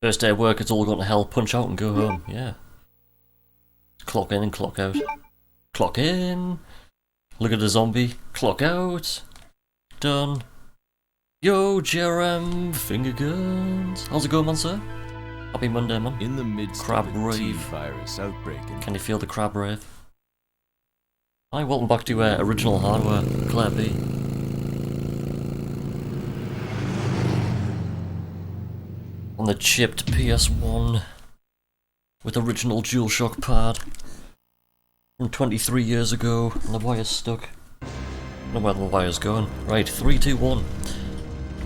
First day of work, it's all gone to hell. Punch out and go home. Yeah. Clock in and clock out. Clock in. Look at the zombie. Clock out. Done. Yo, JRM, finger guns. How's it going, man, sir? Happy Monday, man. In the midst crab of a rave. T-virus outbreak. Can you feel the crab rave? Hi, welcome back to Original Hardware, Claire B. On the chipped PS1 with original DualShock pad from 23 years ago, and the wire's stuck. I don't know where the wire's going. Right, 3, 2, 1,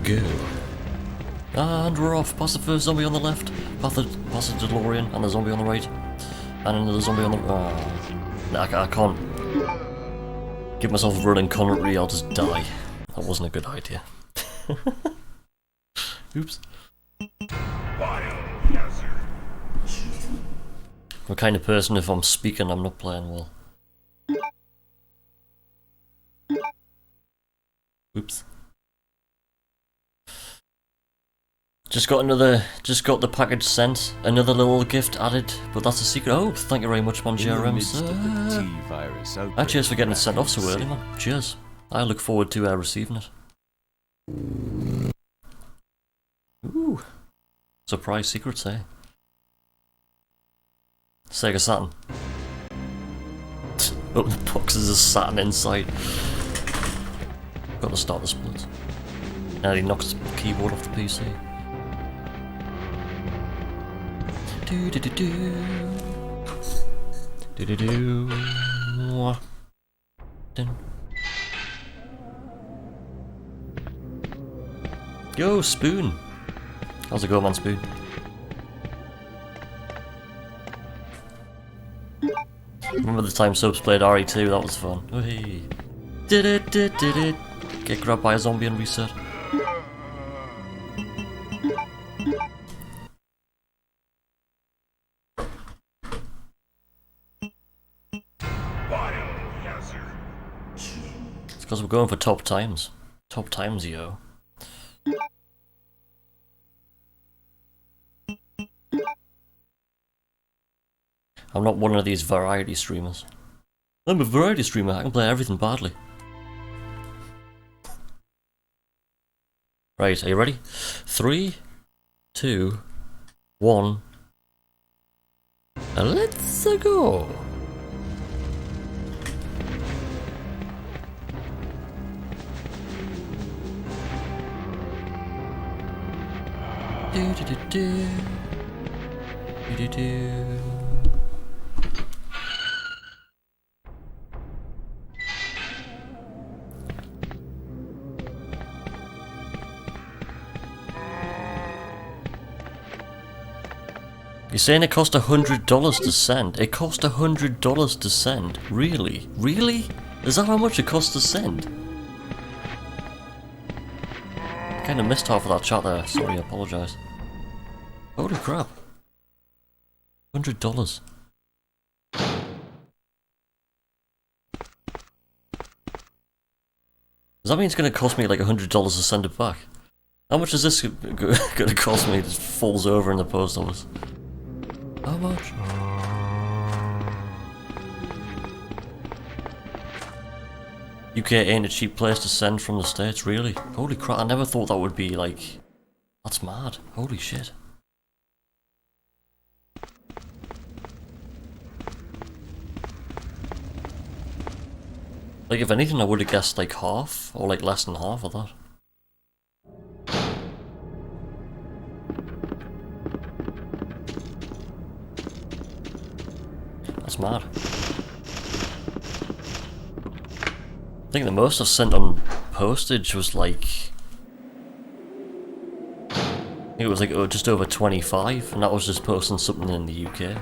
go. And we're off. Past the first zombie on the left, past the DeLorean, and the zombie on the right, and another zombie on the. I can't give myself a running commentary. I'll just die. That wasn't a good idea. Oops. I'm the kind of person, if I'm speaking, I'm not playing well. Oops. Just got the package sent, another little gift added, but that's a secret. Oh, thank you very much, man, JRM, sir. Cheers for getting it sent off so early, man. Cheers. I look forward to receiving it. Ooh. Surprise secrets, eh? Sega Saturn. Open the boxes of Saturn inside. Got to start the splits. Now he knocks the keyboard off the PC. Do do do do. Do do do. Dun. Yo, Spoon. How's it going, man, Spoon? Remember the time Subs played RE2? That was fun. Oh, hey. Did it. Get grabbed by a zombie and reset. It's because we're going for top times. Top times, yo. I'm not one of these variety streamers. I'm a variety streamer, I can play everything badly. Right, are you ready? 3, 2, 1. Let's go! Do do do do. Do do do. You're saying it cost $100 to send? It cost $100 to send? Really? Really? Is that how much it costs to send? I kinda missed half of that chat there, sorry, I apologise. Holy crap. $100. Does that mean it's gonna cost me like $100 to send it back? How much is this gonna cost me? It just falls over in the post office. How much? UK ain't a cheap place to send from the States, really? Holy crap, I never thought that would be like... That's mad. Holy shit. Like, if anything, I would have guessed like half, or like less than half of that. That's mad. I think the most I've sent on postage was like... I think it was like just over 25, and that was just posting something in the UK.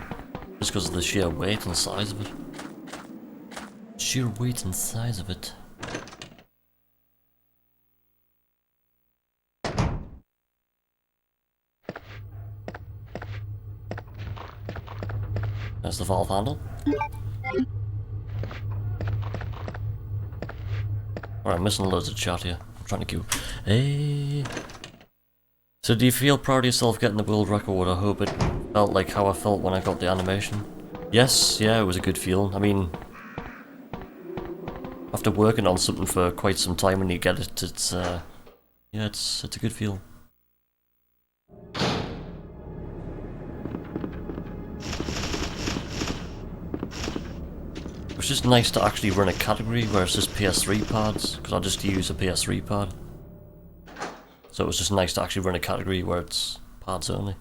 Just because of the sheer weight and size of it. Sheer weight and size of it. There's the valve handle. Alright, I'm missing loads of chat here. trying to queue. Hey. So do you feel proud of yourself getting the world record? I hope it felt like how I felt when I got the animation. Yes, yeah, it was a good feeling. I mean, after working on something for quite some time and you get it, it's yeah, it's a good feeling. It's just nice to actually run a category where it's just PS3 pads, because I just use a PS3 pad. So it was just nice to actually run a category where it's pads only.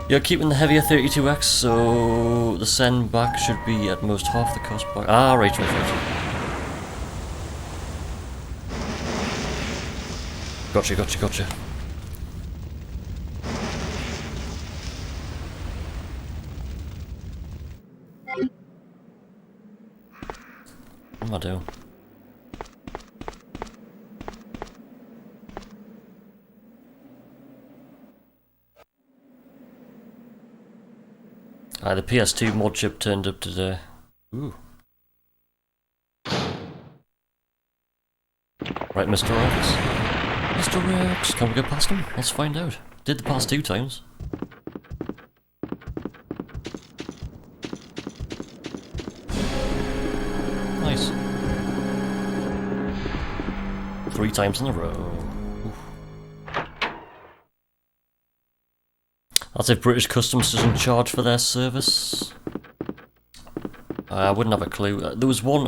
You're keeping the heavier 32X, so the send back should be at most half the cost back. Ah, right. Gotcha. What am I doing? The PS2 Modchip turned up today. Ooh. Right, Mr. Rex. Mr. Rex, can we get past him? Let's find out. Did the past 2 times. Nice. 3 times in a row. That's if British Customs doesn't charge for their service. I wouldn't have a clue. There was one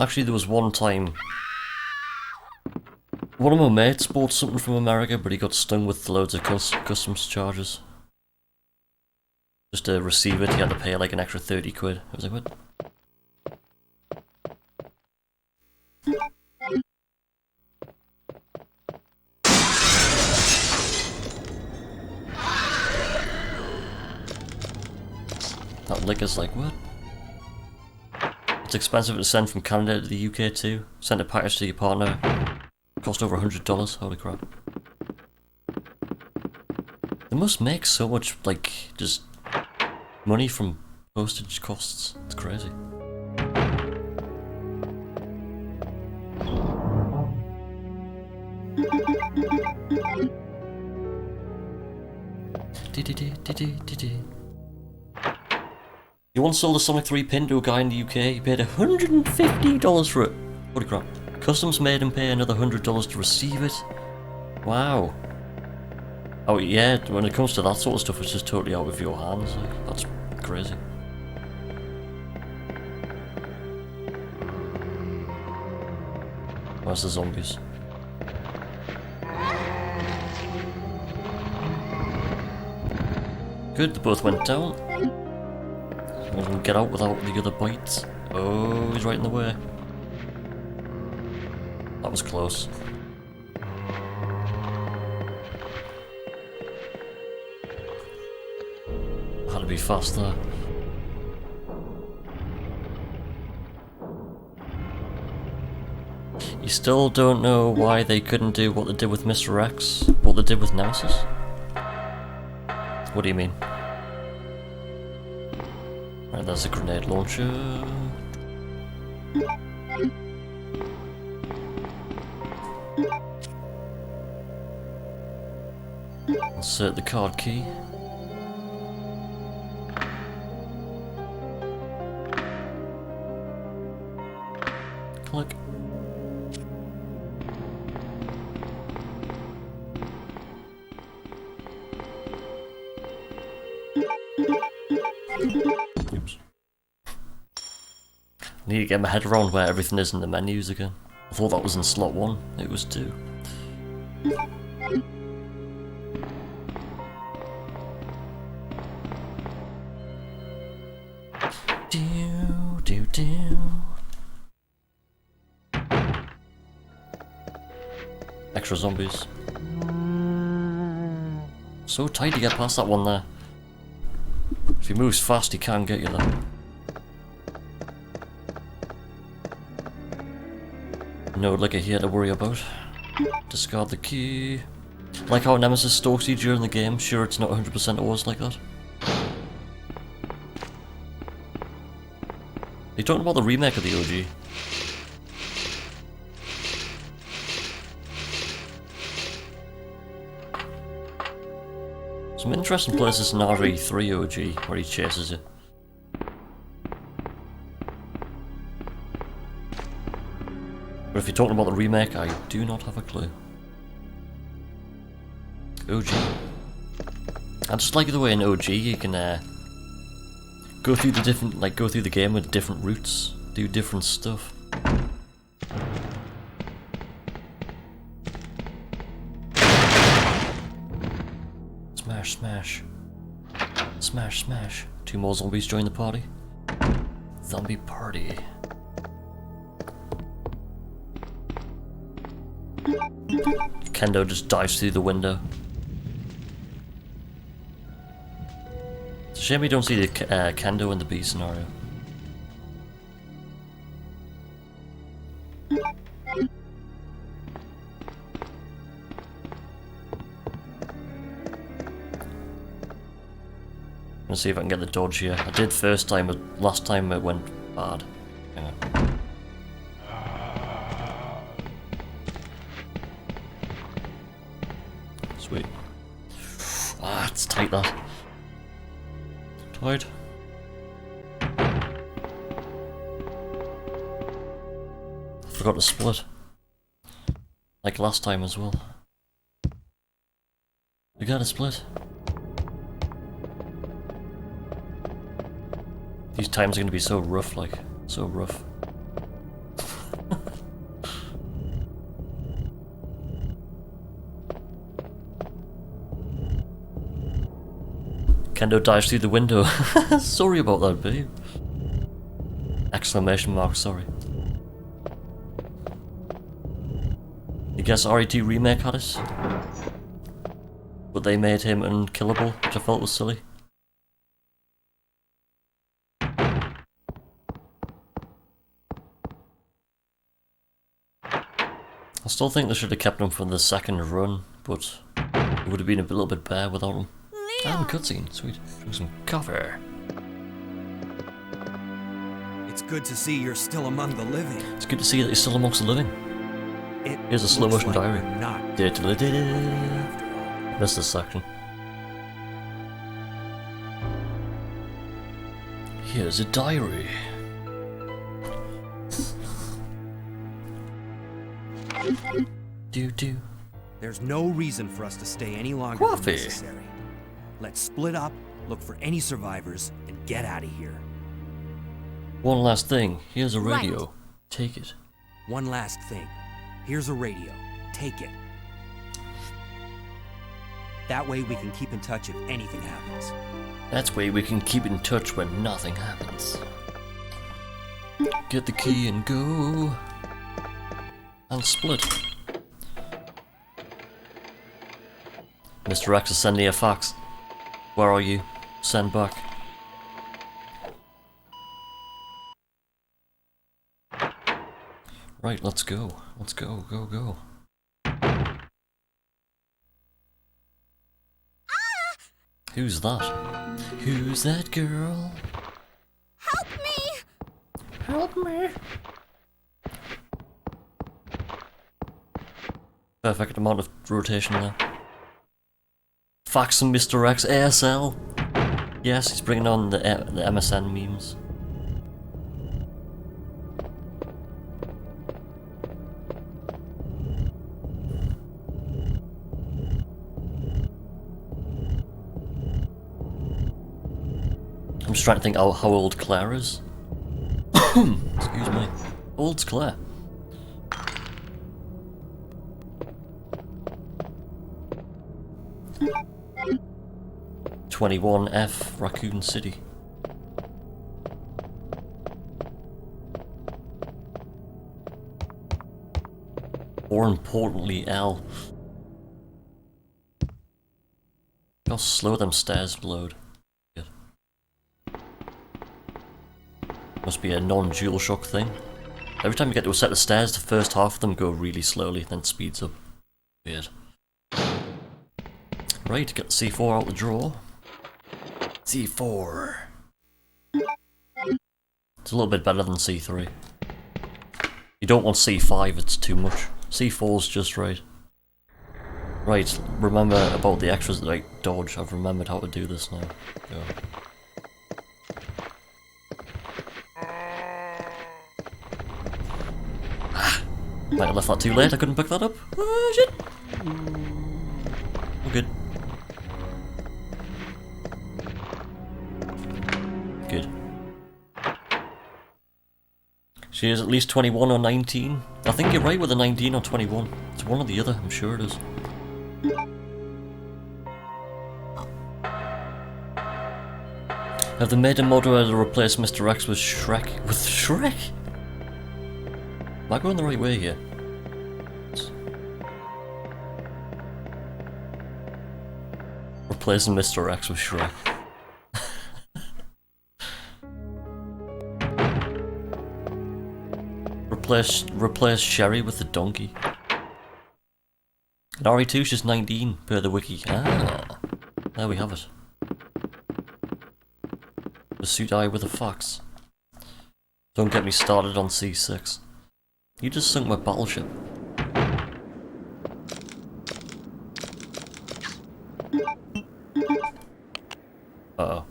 time. One of my mates bought something from America, but he got stung with loads of customs charges. Just to receive it, he had to pay like an extra 30 quid. I was like, what? That liquor's like, what? It's expensive to send from Canada to the UK too. Send a package to your partner. Cost over $100, holy crap. They must make so much, like, just money from postage costs. It's crazy. You once sold a Sonic 3 pin to a guy in the UK, he paid $150 for it. Holy crap. Customs made him pay another $100 to receive it. Wow. Oh yeah, when it comes to that sort of stuff, it's just totally out of your hands. Like, that's crazy. Where's the zombies? Good, they both went down. We can get out without the other bites. Oh, he's right in the way. That was close. Had to be fast there. You still don't know why they couldn't do what they did with Mr. X, what they did with Nemesis? What do you mean? Right, there's a grenade launcher. Insert the card key. Click. Oops. Need to get my head around where everything is in the menus again. I thought that was in slot 1, it was 2. Extra zombies. So tight to get past that one there. If he moves fast, he can get you there. No liquor here to worry about. Discard the key. Like how Nemesis stalks you during the game. Sure, it's not 100% always like that. you talking about the remake of the OG? Some interesting places in RE3 OG where he chases you. But if you're talking about the remake, I do not have a clue. OG. I just like the way in OG you can go through the different, go through the game with different routes, do different stuff. Smash, smash. Smash, smash. 2 more zombies join the party. Zombie party. Kendo just dives through the window. It's a shame we don't see the Kendo in the B scenario. Let's see if I can get the dodge here. I did first time, but last time it went bad. Hang on. Sweet. Ah, it's tight that. Tight. Forgot to split. Like last time as well. We gotta split. These times are gonna be so rough, like, so rough. Kendo dives through the window. Sorry about that, babe. Exclamation mark, sorry. You guess RE2 Remake had it? But they made him unkillable, which I felt was silly. I still think they should have kept him for the second run, but it would have been a little bit better without him. And cutscene, sweet. Drink some coffee. It's good to see you're still among the living. It's good to see that you're still amongst the living. Here's a slow motion diary. Missed this section. Here's a diary. Do. There's no reason for us to stay any longer Coffee. than necessary. Let's split up, look for any survivors, and get out of here. One last thing. Here's a radio. Right. Take it. One last thing. Here's a radio. Take it. That way we can keep in touch if anything happens. That's way we can keep in touch when nothing happens. Get the key and go. And split. Mr. X is sending a fax. Where are you? Send back. Right, let's go. Let's go, go. Who's that? Who's that girl? Help me! Help me! Perfect amount of rotation there. Fax and Mr. X ASL. Yes, he's bringing on the MSN memes. I'm just trying to think how old Claire is. Excuse me. Old's Claire. (21F) Raccoon City. More importantly, L. How slow them stairs load. Good. Must be a non-DualShock thing. Every time you get to a set of stairs, the first half of them go really slowly, then speeds up. Weird. Right, get the C4 out the drawer. C4. It's a little bit better than C3. You don't want C5, it's too much. C4's just right. Right, remember about the extras like dodge. I've remembered how to do this now. Go. Might have left that too late, I couldn't pick that up. Oh shit! We're good. Good. She is at least 21 or 19. I think you're right with the 19 or 21. It's one or the other, I'm sure it is. Have they made a model to replace Mr. X with Shrek? With Shrek? Am I going the right way here? Replacing Mr. X with Shrek. Replace Sherry with the donkey. And RE2 she's 19 per the wiki. Ah, there we have it. The suit eye with the fox. Don't get me started on C6. You just sunk my battleship. Uh-oh.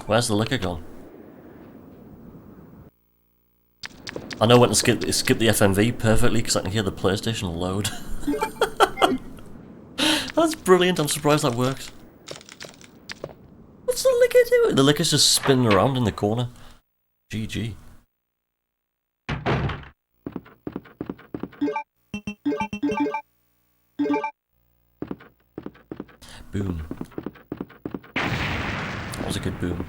Where's the liquor gone? I know when to skip the FMV perfectly because I can hear the PlayStation load. That's brilliant, I'm surprised that worked. What's the liquor doing? The liquor's just spinning around in the corner. GG. Boom. That was a good boom.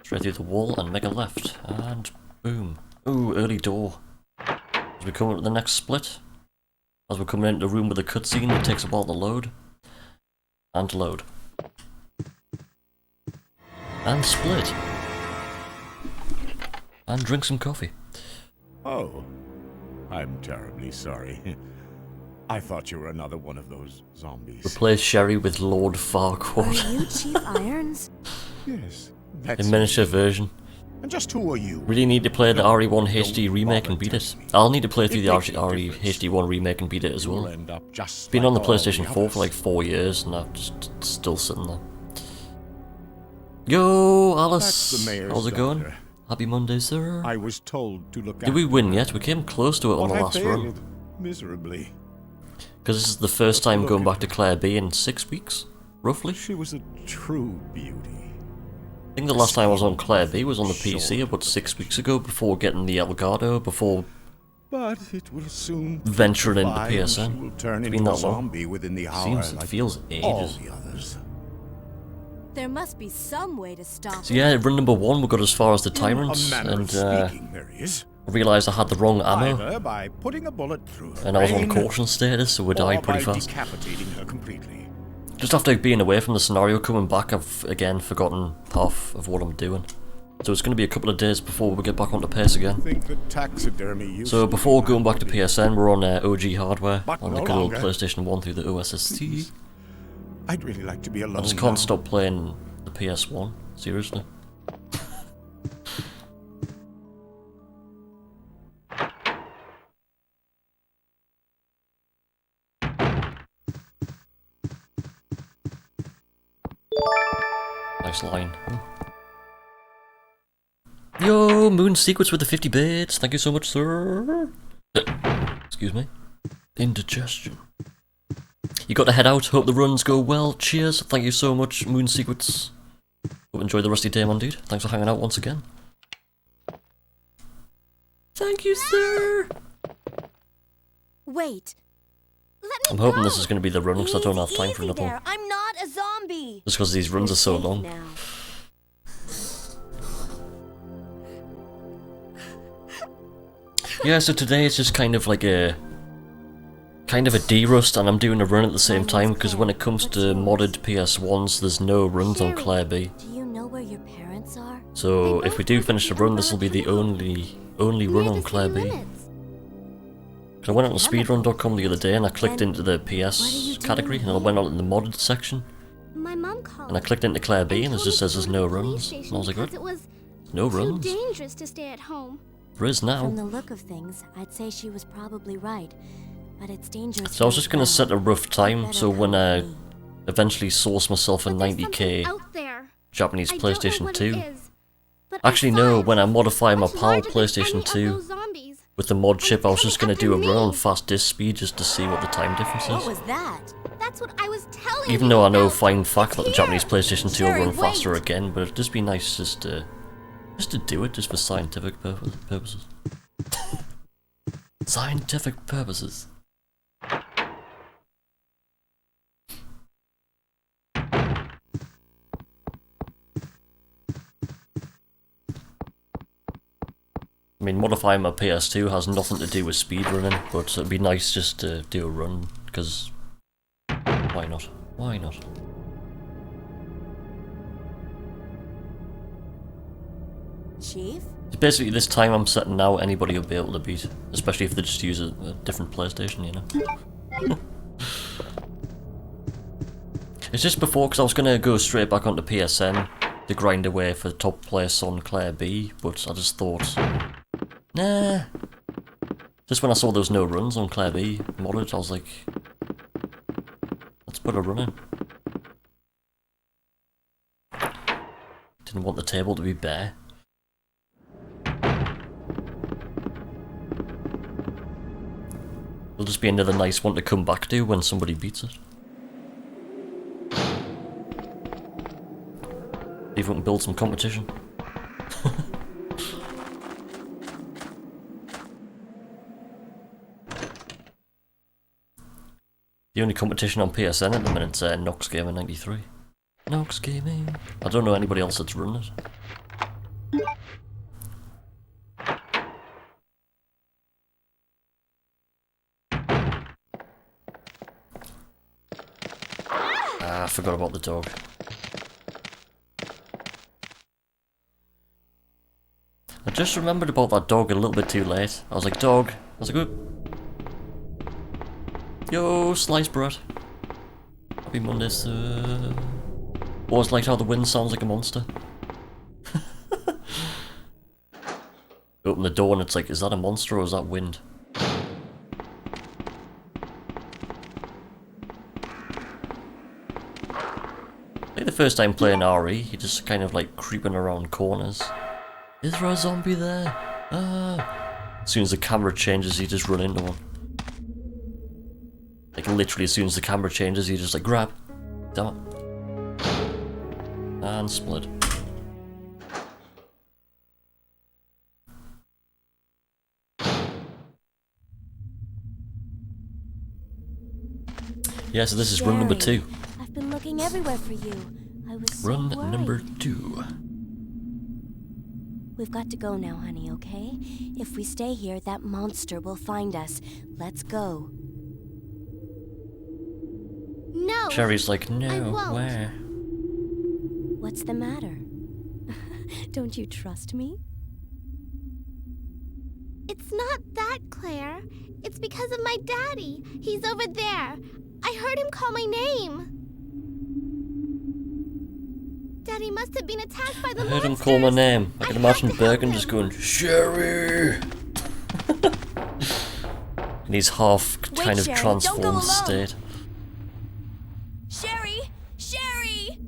Straight through the wall and make a left. And boom. Ooh, early door. As we come up to the next split. As we're coming into the room with a cutscene, it takes a while to load. And load. And split. And drink some coffee. Oh, I'm terribly sorry. I thought you were another one of those zombies. Replace Sherry with Lord Farquaad. Are you Chief Irons? Yes, that's In miniature version. And just who are you? Really need to play the RE1 HD remake and beat it. I'll need to play through the RE HD1 remake and beat it as well. Been on the PlayStation 4 for like 4 years and I'm just still sitting there. Yo, Alice! How's it going? Happy Monday, sir. I was told to look. Did we win yet? We came close to it on the last run. Miserably. Because this is the first time going back to Claire B in 6 weeks, roughly. She was a true beauty. I think the last time I was on Claire B was on the PC about 6 weeks ago, before getting the Elgato, before But it will soon venturing into testify and she PSN. will turn It's into been a that long. zombie within the hour. It feels all ages. the others. There must be some way to stop So yeah, run number 1 we got as far as the A Tyrants, manner and of speaking, there is. I realised I had the wrong ammo, Either by putting a bullet through her and I was on brain, caution status, so we or died pretty by fast. decapitating her completely. Just after being away from the scenario, coming back, I've again forgotten half of what I'm doing. So it's going to be a couple of days before we get back onto pace again. Think that taxidermy used So to before be going back to hobby. PSN, we're on OG hardware, But on no the good old longer. PlayStation 1 through the OSST. I'd really like to be alone. I just can't now. stop playing the PS1, seriously. Nice line. Yo, Moon Secrets with the 50 bits. Thank you so much, sir. Excuse me. Indigestion. You got to head out. Hope the runs go well. Cheers. Thank you so much, Moon Secrets. Hope you enjoy the rest of your day, man, dude. Thanks for hanging out once again. Thank you, sir. Wait. Let me I'm hoping go. this is going to be the run because I don't have time for Easy another one. there. I'm not a zombie. Just because these runs are so You're safe long. now. Yeah, so today it's just kind of like a de-rust, and I'm doing a run at the same time because when it comes to modded PS1s, there's no runs on Sherry, Claire B. Do you know where your parents are? So They if we both do live finish the in run, this will be the Umbrella only run Near on the Claire city B. limits. 'Cause I went on speedrun.com the other day and I clicked Then into the what are you PS doing category and I here? went on in the modded section, My mom called. And I clicked into Claire B and it told just me says to there's go to no the police runs. station And I was like, because what? it was No too runs? dangerous to stay at home. There is now. From the look of things, I'd say she was probably right, but it's dangerous. So I was just gonna set a rough time, so when I eventually source myself a But there's something 90k out there. Japanese I don't know PlayStation what 2. it is, but I Actually saw no, it. when I modify my Much PAL larger than PlayStation any of 2 those zombies. with the mod chip, I was coming just gonna after do a run on me. fast disk speed just to see what the time difference What is. was that? That's what I was telling Even you though I know about. fine fact that the Here. Japanese PlayStation 2 will Sherry, run faster wait. again, but it'd just be nice just to do it, just for scientific purposes. Scientific purposes. I mean, modifying my PS2 has nothing to do with speedrunning, but it'd be nice just to do a run, because why not? Why not? Chief? Basically, this time I'm setting now, anybody will be able to beat, especially if they just use a different PlayStation, you know? It's just before, because I was going to go straight back onto PSN to grind away for top place on Claire B, but I just thought, nah. Just when I saw there was no runs on Claire B modded, I was like, let's put a run in. Didn't want the table to be bare. It'll just be another nice one to come back to when somebody beats it. See if we can build some competition. The only competition on PSN at the minute is Nox Gamer 93. Nox Gaming. I don't know anybody else that's run it. Ah, I forgot about the dog. I just remembered about that dog a little bit too late. I was like, dog. I was like, oh. Yo, sliced bread. Happy Monday, sir. Always liked how the wind sounds like a monster. Open the door and it's like, is that a monster or is that wind? Like the first time playing RE, you're just kind of like creeping around corners. Is there a zombie there? Ah. As soon as the camera changes, you just run into one. Like literally as soon as the camera changes, you just like grab. Damn it. And split. Yeah, so this is run number 2. I've been looking everywhere for you. I was so Run worried. number 2. We've got to go now, honey, okay? If we stay here, that monster will find us. Let's go. No! Sherry's like, I no, won't. where? What's the matter? Don't you trust me? It's not that, Claire. It's because of my daddy. He's over there. I heard him call my name. Daddy must have been attacked by the I heard him monsters. call my name. I can imagine have to help Bergen him. just going, Sherry! In his half kind of Sherry, don't go transformed alone. state. Sherry! Sherry!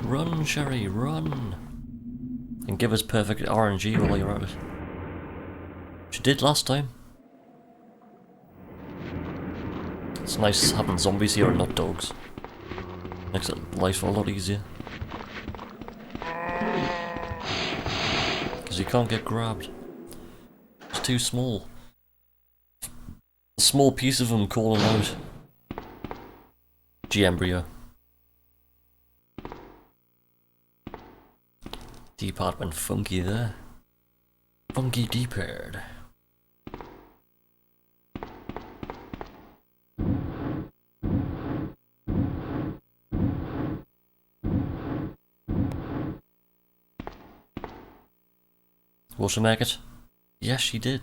Run, Sherry, run! And give us perfect RNG while you're at it. She did last time. It's nice having zombies here and not dogs. Makes life a lot easier. Because you can't get grabbed. It's too small. A small piece of them calling out. G-embryo. D-pad went funky there. Funky D-pad. Will she make it? Yes, she did.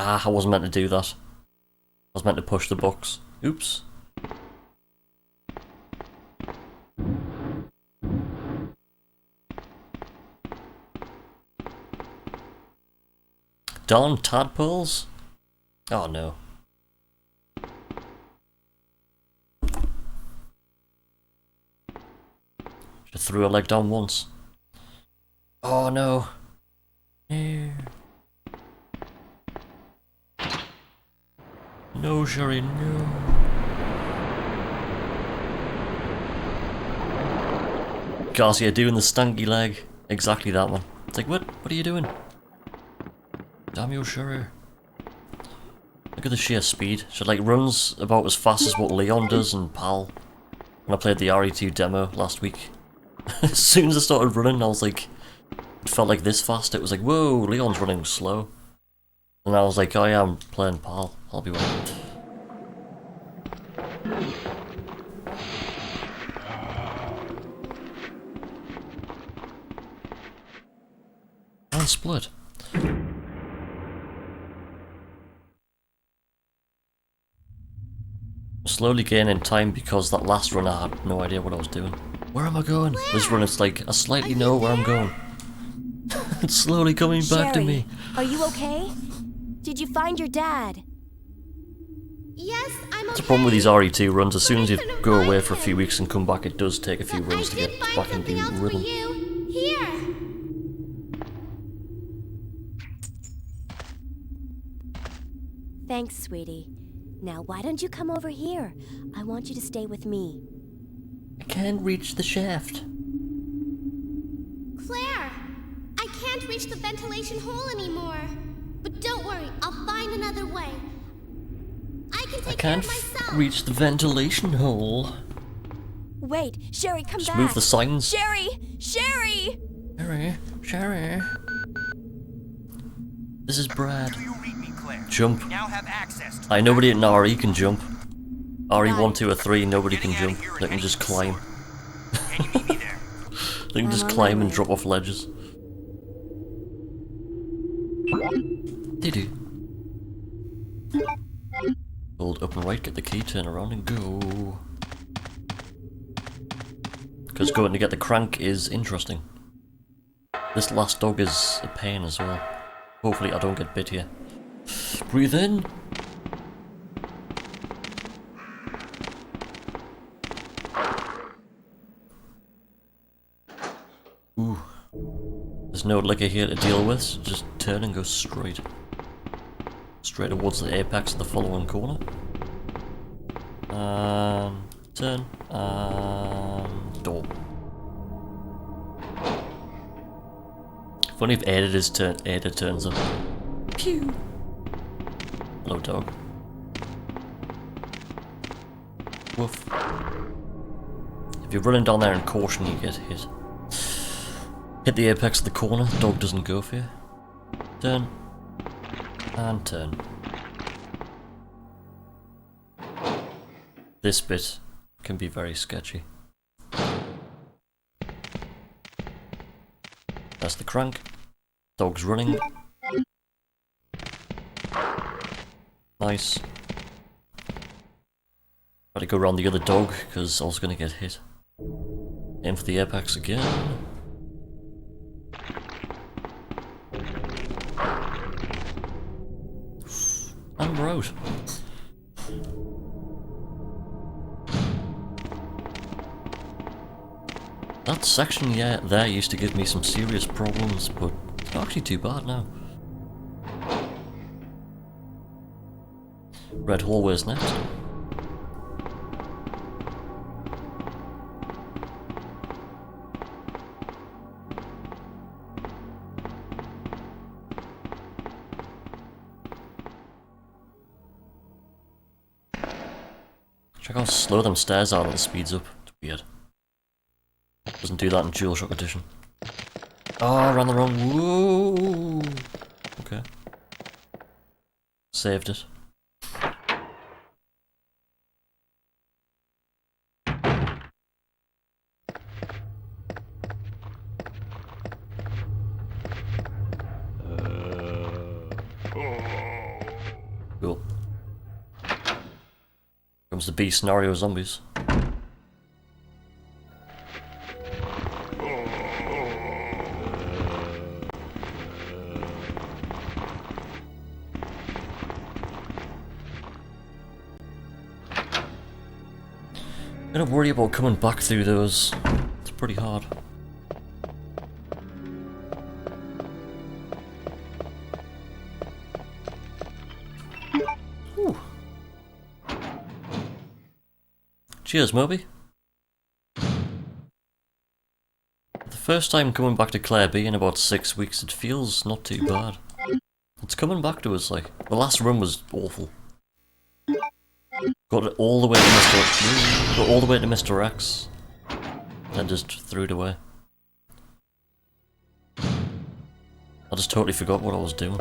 Ah, I wasn't meant to do that. I was meant to push the box. Oops. Darn tadpoles? Oh no. Just threw her leg down once. Oh no. No. No, Sherry, no. Garcia doing the stanky leg. Exactly that one. It's like, what are you doing? Damn you, Sherry. Look at the sheer speed. She like runs about as fast as what Leon does and Pal. When I played the RE2 demo last week. As soon as I started running, I was like, it felt like this fast. It was like, whoa, Leon's running slow. And I was like, oh yeah, I'm playing Pal. I'll be well. And split. Slowly gaining time because that last run I had no idea what I was doing. Where am I going? This run it's like, I slightly know where I'm going. It's slowly coming back to me. Are you okay? Did you find your dad? Yes, I'm okay. It's a problem with these RE2 runs. As soon as you go away for a few weeks and come back, it does take a few But runs I to did get find back into something else for rhythm. you. Here. Thanks, sweetie. Now, why don't you come over here? I want you to stay with me. I can't reach the shaft. Claire, I can't reach the ventilation hole anymore. But don't worry, I'll find another way. I can I take care can't of myself. reach the ventilation hole. Wait, Sherry, come Just back. move the signs. Sherry! Sherry! Sherry. This is Brad. Do you read me, Claire? Jump. We now have access to Nobody in RE can jump. RE 1, 2, or 3, nobody can Getting out jump. of here They at can any just climb. sort. Can you meet me there? They can I'm just on my climb and way. drop off ledges. They do. Hold up and right, get the key, turn around and go. Because going to get the crank is interesting. This last dog is a pain as well. Hopefully I don't get bit here. Breathe in. Ooh. There's no liquor here to deal with, so just turn and go straight. Straight towards the apex of the following corner. And turn. And door. Funny if Ada turns up. Pew! Hello, dog. Woof. If you're running down there in caution, you get hit. Hit the apex of the corner, dog doesn't go for you. Turn. And turn. This bit can be very sketchy. That's the crank. Dog's running. Nice. Try to go around the other dog, because I was going to get hit. Aim for the apex again. And we're out. That section there used to give me some serious problems, but it's not actually too bad now. Red hallways next. Check how slow them stairs are when it speeds up. It's weird. Doesn't do that in DualShock Edition. Oh, I ran the wrong. Whoa. Okay. Saved it. the B scenario zombies. I'm gonna worry about coming back through those. It's pretty hard. Ooh. Cheers, Moby. The first time coming back to Claire B in about 6 weeks, it feels not too bad. It's coming back to us, like, the last run was awful. Got it all the way to Mr. X, then just threw it away. I just totally forgot what I was doing.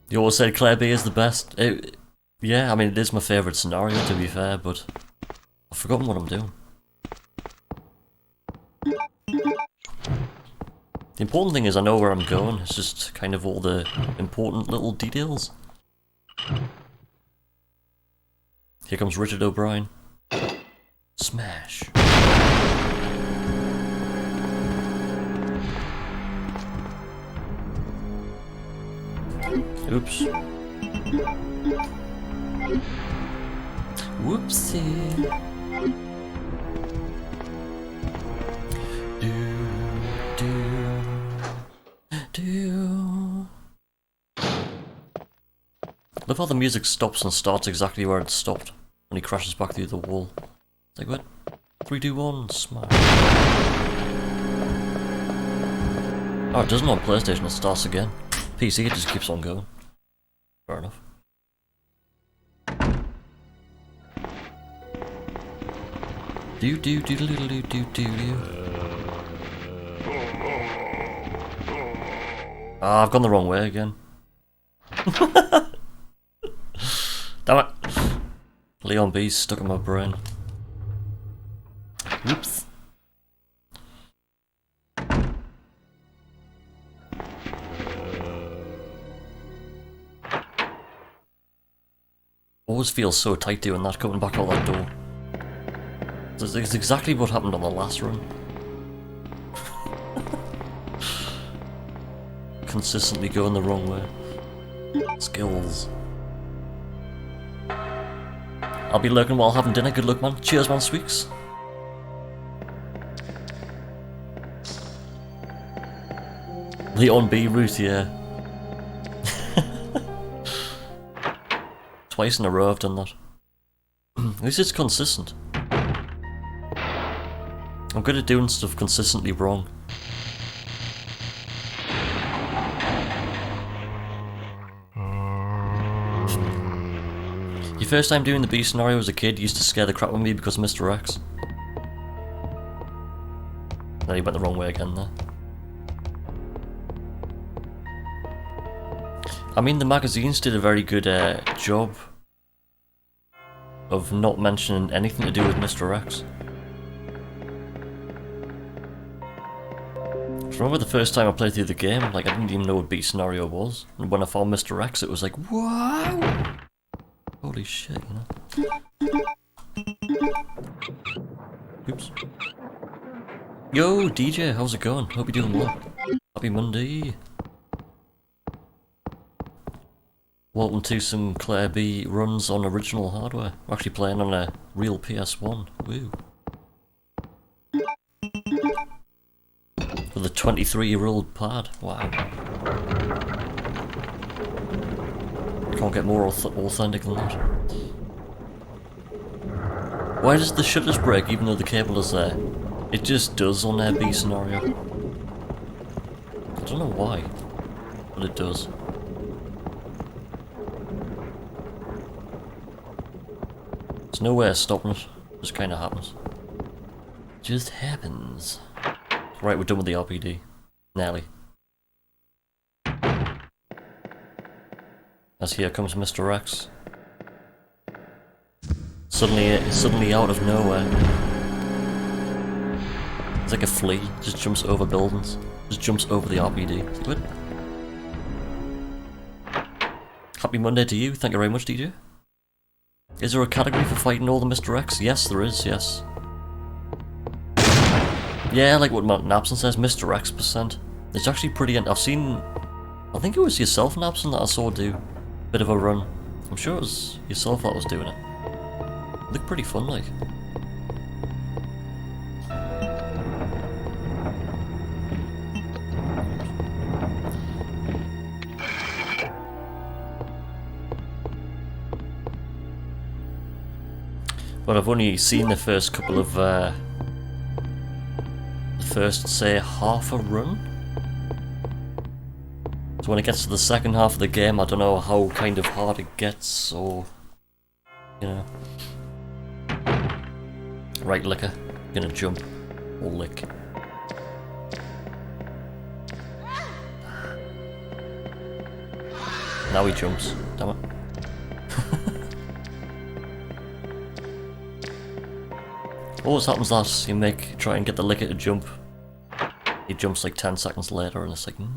You always said Claire B is the best. Yeah, I mean it is my favourite scenario to be fair, but I've forgotten what I'm doing. The important thing is I know where I'm going, it's just kind of all the important little details. Here comes Richard O'Brien. Smash. Oops. Whoopsie. Love how the music stops and starts exactly where it stopped when he crashes back through the wall. It's like, what? 3, 2, 1, smash. Oh, it doesn't on PlayStation, it starts again. PC, it just keeps on going. Fair enough. Do do do do do do do do. Ah, I've gone the wrong way again. Damn it! Leon B's stuck in my brain. Whoops. Always feels so tight doing that, coming back out that door. It's exactly what happened on the last run. Consistently going the wrong way. Skills. I'll be lurking while having dinner. Good luck, man. Cheers, man. Sweeks. Leon B route, yeah. Twice in a row I've done that. At least it's consistent. I'm good at doing stuff consistently wrong. Your first time doing the B scenario as a kid used to scare the crap out of me because of Mr. X. Then he went the wrong way again there. I mean, the magazines did a very good job of not mentioning anything to do with Mr. X. I remember the first time I played through the game, like I didn't even know what B scenario was, and when I found Mr. X it was like, wow! Holy shit, you know? Oops. Yo, DJ, how's it going? Hope you're doing well. Happy Monday. Welcome to some Claire B runs on original hardware. We're actually playing on a real PS1. Woo. With a 23-year-old pad. Wow. Can't get more authentic than that. Why does the shutters break even though the cable is there? It just does on their B scenario. I don't know why, but it does. There's no way of stopping it. It just kinda happens. Just happens. Right, we're done with the RPD. Nearly. As here comes Mr. X. Suddenly out of nowhere. It's like a flea, just jumps over buildings. Just jumps over the RPD. It's good. happy Monday to you. Thank you very much, DJ. Is there a category for fighting all the Mr. X? Yes, there is, yes. Yeah, like what Napson says, Mr. X %. It's actually pretty... I've seen... I think it was yourself, Napson, that I saw do a bit of a run. I'm sure it was yourself that was doing it. It looked pretty fun, like. But I've only seen the first couple of, the first, say, half a run. So when it gets to the second half of the game, I don't know how kind of hard it gets, or, you know. Right licker, gonna jump, or lick. Now he jumps, damn it. Always happens that you try and get the licker to jump. He jumps like 10 seconds later and it's like, no.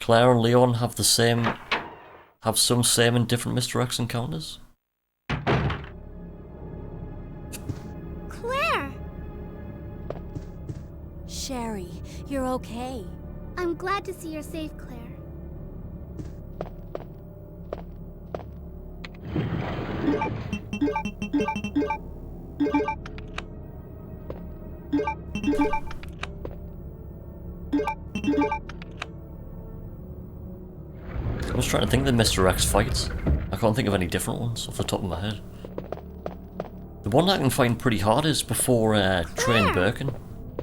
Claire and Leon have some same and different Mr. X encounters? Claire! Sherry, you're okay. I'm glad to see you're safe, Claire. I was trying to think of the Mr. X fights. I can't think of any different ones off the top of my head. The one I can find pretty hard is before Train Birkin.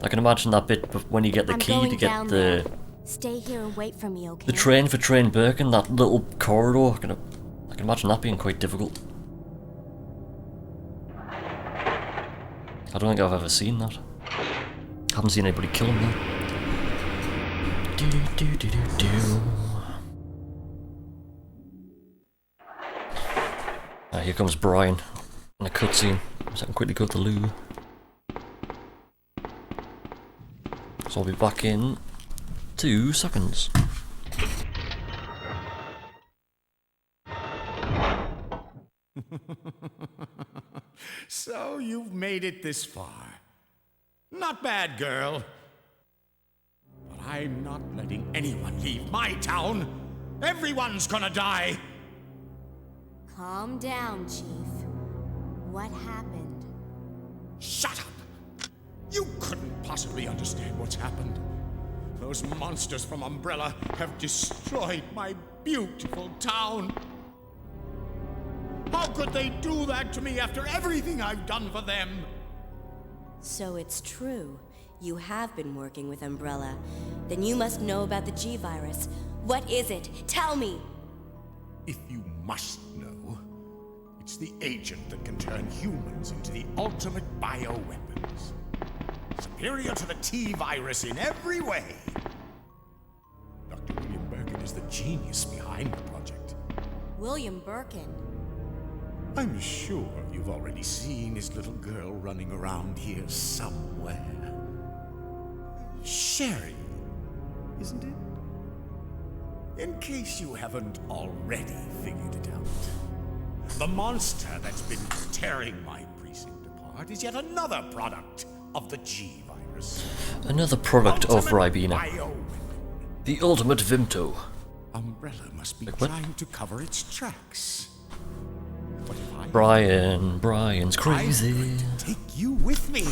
I can imagine that bit when you get the key to get the... Stay here and wait for me, okay? The train for Train Birkin, that little corridor. I can imagine that being quite difficult. I don't think I've ever seen that. I haven't seen anybody kill him though. Here comes Brian in a cutscene, so I can quickly go to the loo. So I'll be back in 2 seconds. So you've made it this far. Not bad, girl. But I'm not letting anyone leave my town. Everyone's gonna die. Calm down, Chief. What happened? Shut up! You couldn't possibly understand what's happened. Those monsters from Umbrella have destroyed my beautiful town. How could they do that to me after everything I've done for them? So it's true. You have been working with Umbrella. Then you must know about the G-Virus. What is it? Tell me! If you must know, it's the agent that can turn humans into the ultimate bioweapons. Superior to the T-Virus in every way. Dr. William Birkin is the genius behind the project. William Birkin? I'm sure you've already seen his little girl running around here somewhere. Sherry, isn't it? In case you haven't already figured it out, the monster that's been tearing my precinct apart is yet another product of the G-Virus. Another product of Ribena. Bioweapon. The ultimate Vimto. Umbrella must be trying to cover its tracks. But if I... Brian's crazy. I'm going to take you with me.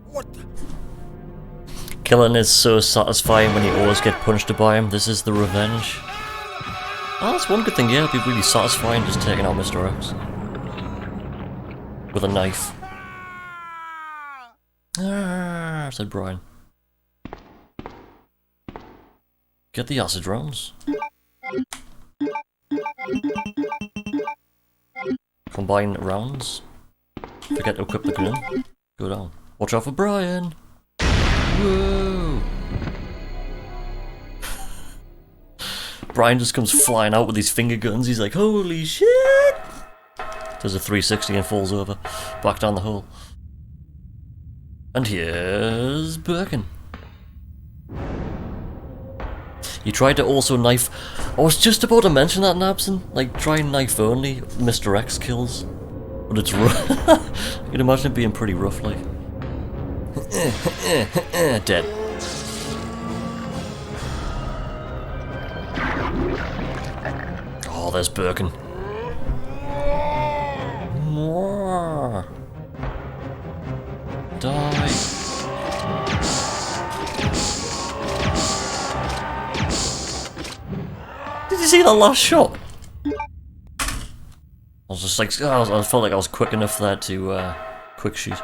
What the... Killing is so satisfying when you always get punched by him. This is the revenge. Oh, that's one good thing, yeah, it'd be really satisfying just taking out Mr. X. With a knife. Ah, said Brian. Get the acid rounds. Combine rounds. Forget to equip the gun. Go down. Watch out for Brian! Whoa! Brian just comes flying out with his finger guns. He's like, holy shit! Does a 360 and falls over. Back down the hole. And here's Birkin. He tried to also knife... I was just about to mention that, Nabson. Like, try and knife only Mr. X kills. But it's rough. I can imagine it being pretty rough, like. Dead. Oh, there's Birkin. More. Die. Did you see that last shot? I was just like, I felt like I was quick enough there to quick shoot.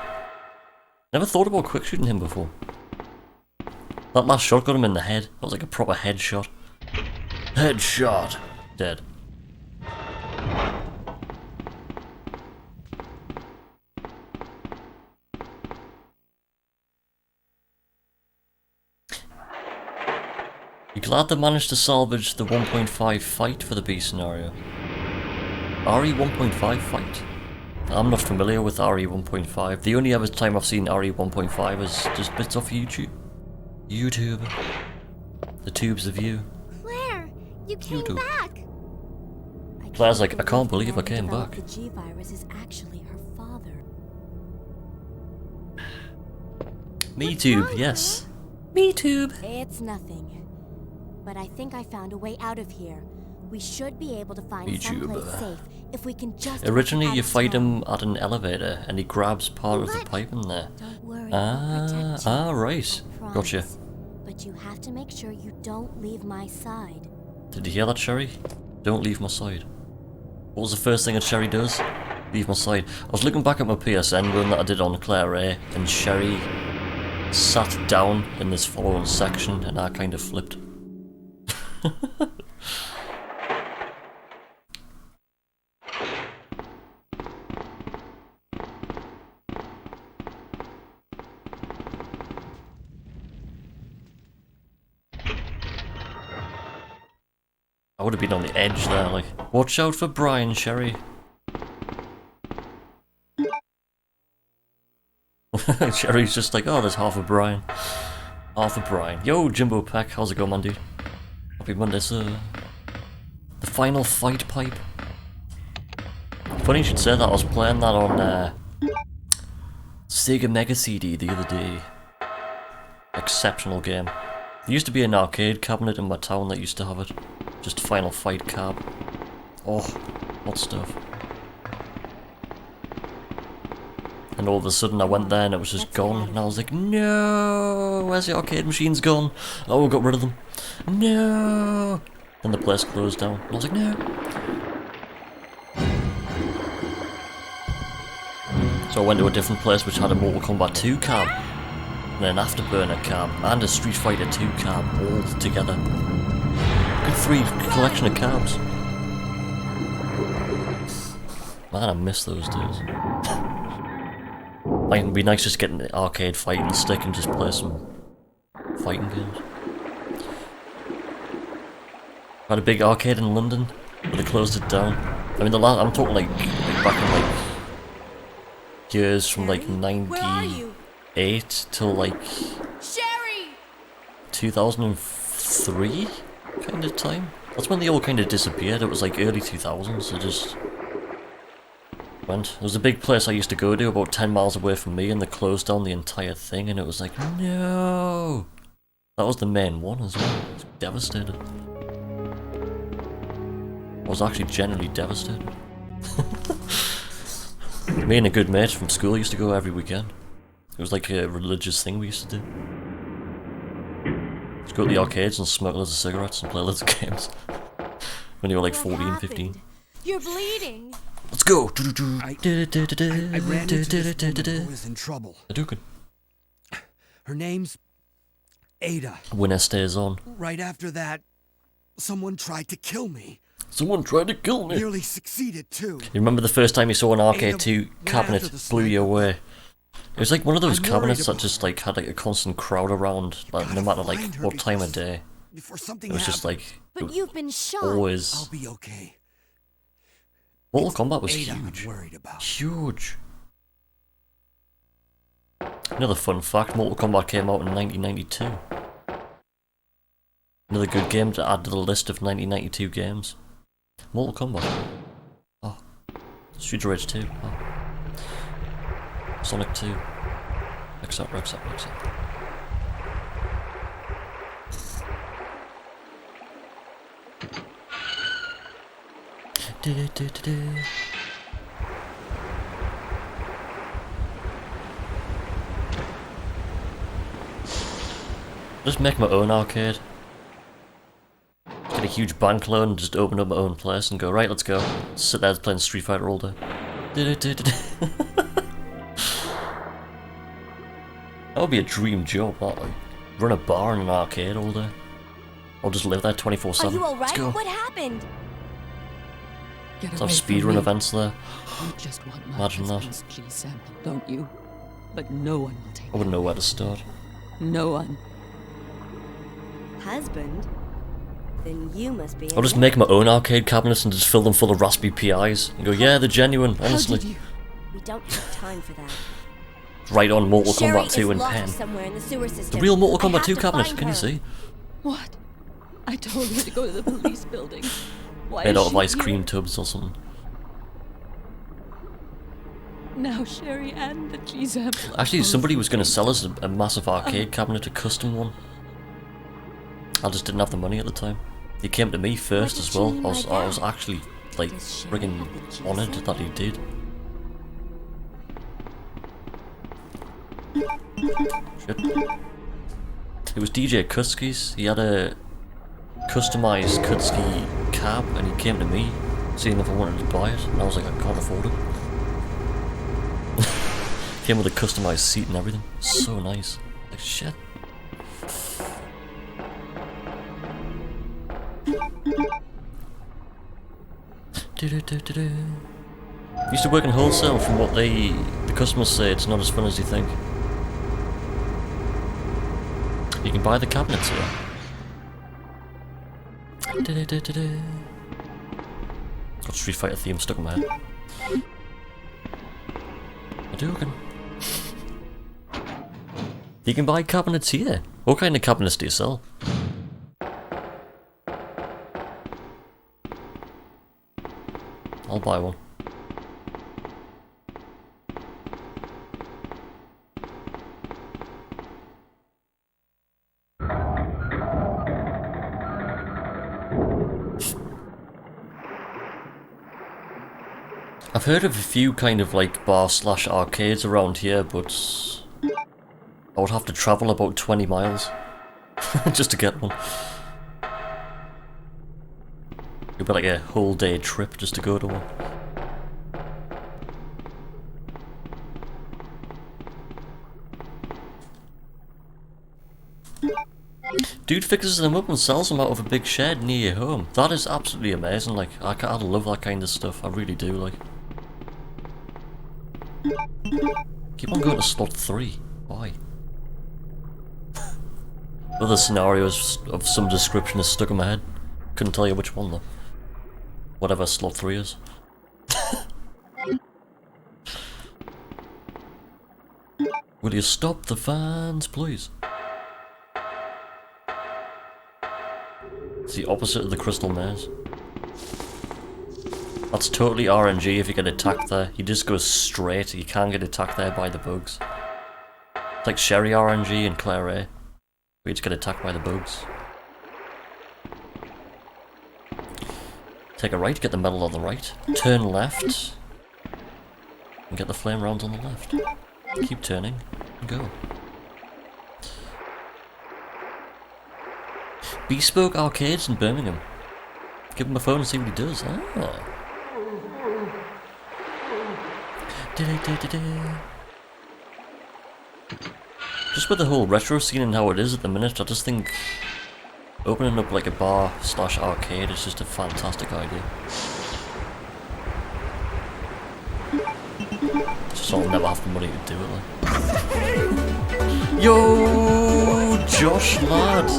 Never thought about quick shooting him before. That last shot got him in the head. That was like a proper headshot. Headshot. Dead. You glad they managed to salvage the 1.5 fight for the B scenario? RE 1.5 fight? I'm not familiar with RE 1.5. The only other time I've seen RE 1.5 is just bits off YouTube. YouTube. The tubes of you. Claire, you came YouTube. back. Claire's like, I can't believe I came back. The G virus is actually her father. MeTube, yes. MeTube. It's nothing. But I think I found a way out of here. We should be able to find someplace safe if we can just... Originally you fight him at an elevator and he grabs part of the pipe in there. Don't worry, I'll protect you. Right. Gotcha. But you have to make sure you don't leave my side. Did you hear that, Sherry? Don't leave my side. What was the first thing that Sherry does? Leave my side. I was looking back at my PSN run that I did on Claire A, and Sherry sat down in this following section and I kind of flipped. I would have been on the edge there, like, watch out for Brian, Sherry. Sherry's just like, oh, there's half a Brian. Half a Brian. Yo, Jimbo Peck, how's it going, man, dude? Happy Monday, sir. The final fight pipe. Funny you should say that, I was playing that on Sega Mega CD the other day. Exceptional game. There used to be an arcade cabinet in my town that used to have it. Just Final Fight cab. Oh, what stuff. And all of a sudden I went there and it was just gone. And I was like, no, where's the arcade machines gone? Oh, we got rid of them. No. And the place closed down. And I was like, no. So I went to a different place which had a Mortal Kombat 2 cab. And an Afterburner cab. And a Street Fighter 2 cab all together. Good 3 collection of cabs. Man, I miss those days. Like, it'd be nice just getting the arcade fighting stick and just play some fighting games. Had a big arcade in London, but they closed it down. I mean, I'm talking like back in like years from like 98 till like 2003 kind of time. That's when they all kind of disappeared. It was like early 2000s. They just went. There was a big place I used to go to about 10 miles away from me, and they closed down the entire thing. And it was like, no. That was the main one as well. I was devastated. I was actually genuinely devastated. Me and a good mate from school used to go every weekend. It was like a religious thing we used to do. Just go to the arcades and smoke loads of cigarettes and play loads of games. When you were like 14, 15. You're bleeding. Let's go! I ran into this woman who was in trouble. Hadouken. Her name's Ada. Winner stays on. Right after that, someone tried to kill me. Someone tried to kill me! Nearly succeeded, too. You remember the first time you saw an arcade Ada 2 ran cabinet after the blew you away? It was like one of those I'm worried cabinets that about just like had like a constant crowd around, like no matter like find her what time of because day. before something It was happens. just like But you've been shot. I'll always. be okay. Mortal Kombat was Ada I'm huge. worried about. Huge. Another fun fact, Mortal Kombat came out in 1992. Another good game to add to the list of 1992 games. Mortal Kombat. Oh. Street Rage 2. Oh. Sonic 2. Etc, etc, etc. Just make my own arcade. Get a huge bank loan and just open up my own place and go, right, let's go. Sit there playing Street Fighter all day. That would be a dream job, that like. Run a bar in an arcade all day. I'll just live there 24/7. Are you Let's alright? go. What happened? Get Let's away have from speedrun me. events there. You just want my Imagine that. husband's please sample, don't you? But no one will take I wouldn't know where to start. it. No one. Husband? Then you must be. I'll just make my own arcade cabinets and just fill them full of Raspberry Pis and go, yeah, they're genuine, How honestly. did you? We don't have time for that. Right on Mortal Sherry Kombat 2 is in locked pen. somewhere in the sewer The system. real Mortal I Kombat have 2 to cabinet, find can you her. see? What? I told her to go to the police building. Why Made is out of she ice here? cream tubs or something. Now Sherry and the cheese sample. Actually, somebody was going to sell us a massive arcade cabinet, a custom one. I just didn't have the money at the time. He came to me first did as you well. mean I was, by I was that? actually like Does Sherry friggin' have the cheese honoured sample? that he did. Shit. It was DJ Kutsky's. He had a customised Kutsky cab and he came to me seeing if I wanted to buy it and I was like, I can't afford it. Came with a customised seat and everything. So nice. Like shit. Used to work in wholesale. From what the customers say, it's not as fun as you think. You can buy the cabinets here. Got Street Fighter theme stuck in my head. I do can. You can buy cabinets here. What kind of cabinets do you sell? I'll buy one. I've heard of a few kind of like bar slash arcades around here, but I would have to travel about 20 miles just to get one. It'd be like a whole day trip just to go to one. Dude fixes them up and sells them out of a big shed near your home. That is absolutely amazing. Like, I love that kind of stuff. I really do. Like, keep on going to slot 3. Why? Other scenarios of some description is stuck in my head. Couldn't tell you which one though. Whatever slot 3 is. Will you stop the fans, please? It's the opposite of the Crystal Maze. That's totally RNG if you get attacked there. You just go straight, you can't get attacked there by the bugs. It's like Sherry RNG and Claire A. We just get attacked by the bugs. Take a right, get the medal on the right. Turn left. And get the flame rounds on the left. Keep turning and go. Bespoke Arcades in Birmingham. Give him a phone and see what he does. Ah. Just with the whole retro scene and how it is at the minute, I just think opening up like a bar slash arcade is just a fantastic idea. Just I'll never have the money to do it like. Yo, Josh lad.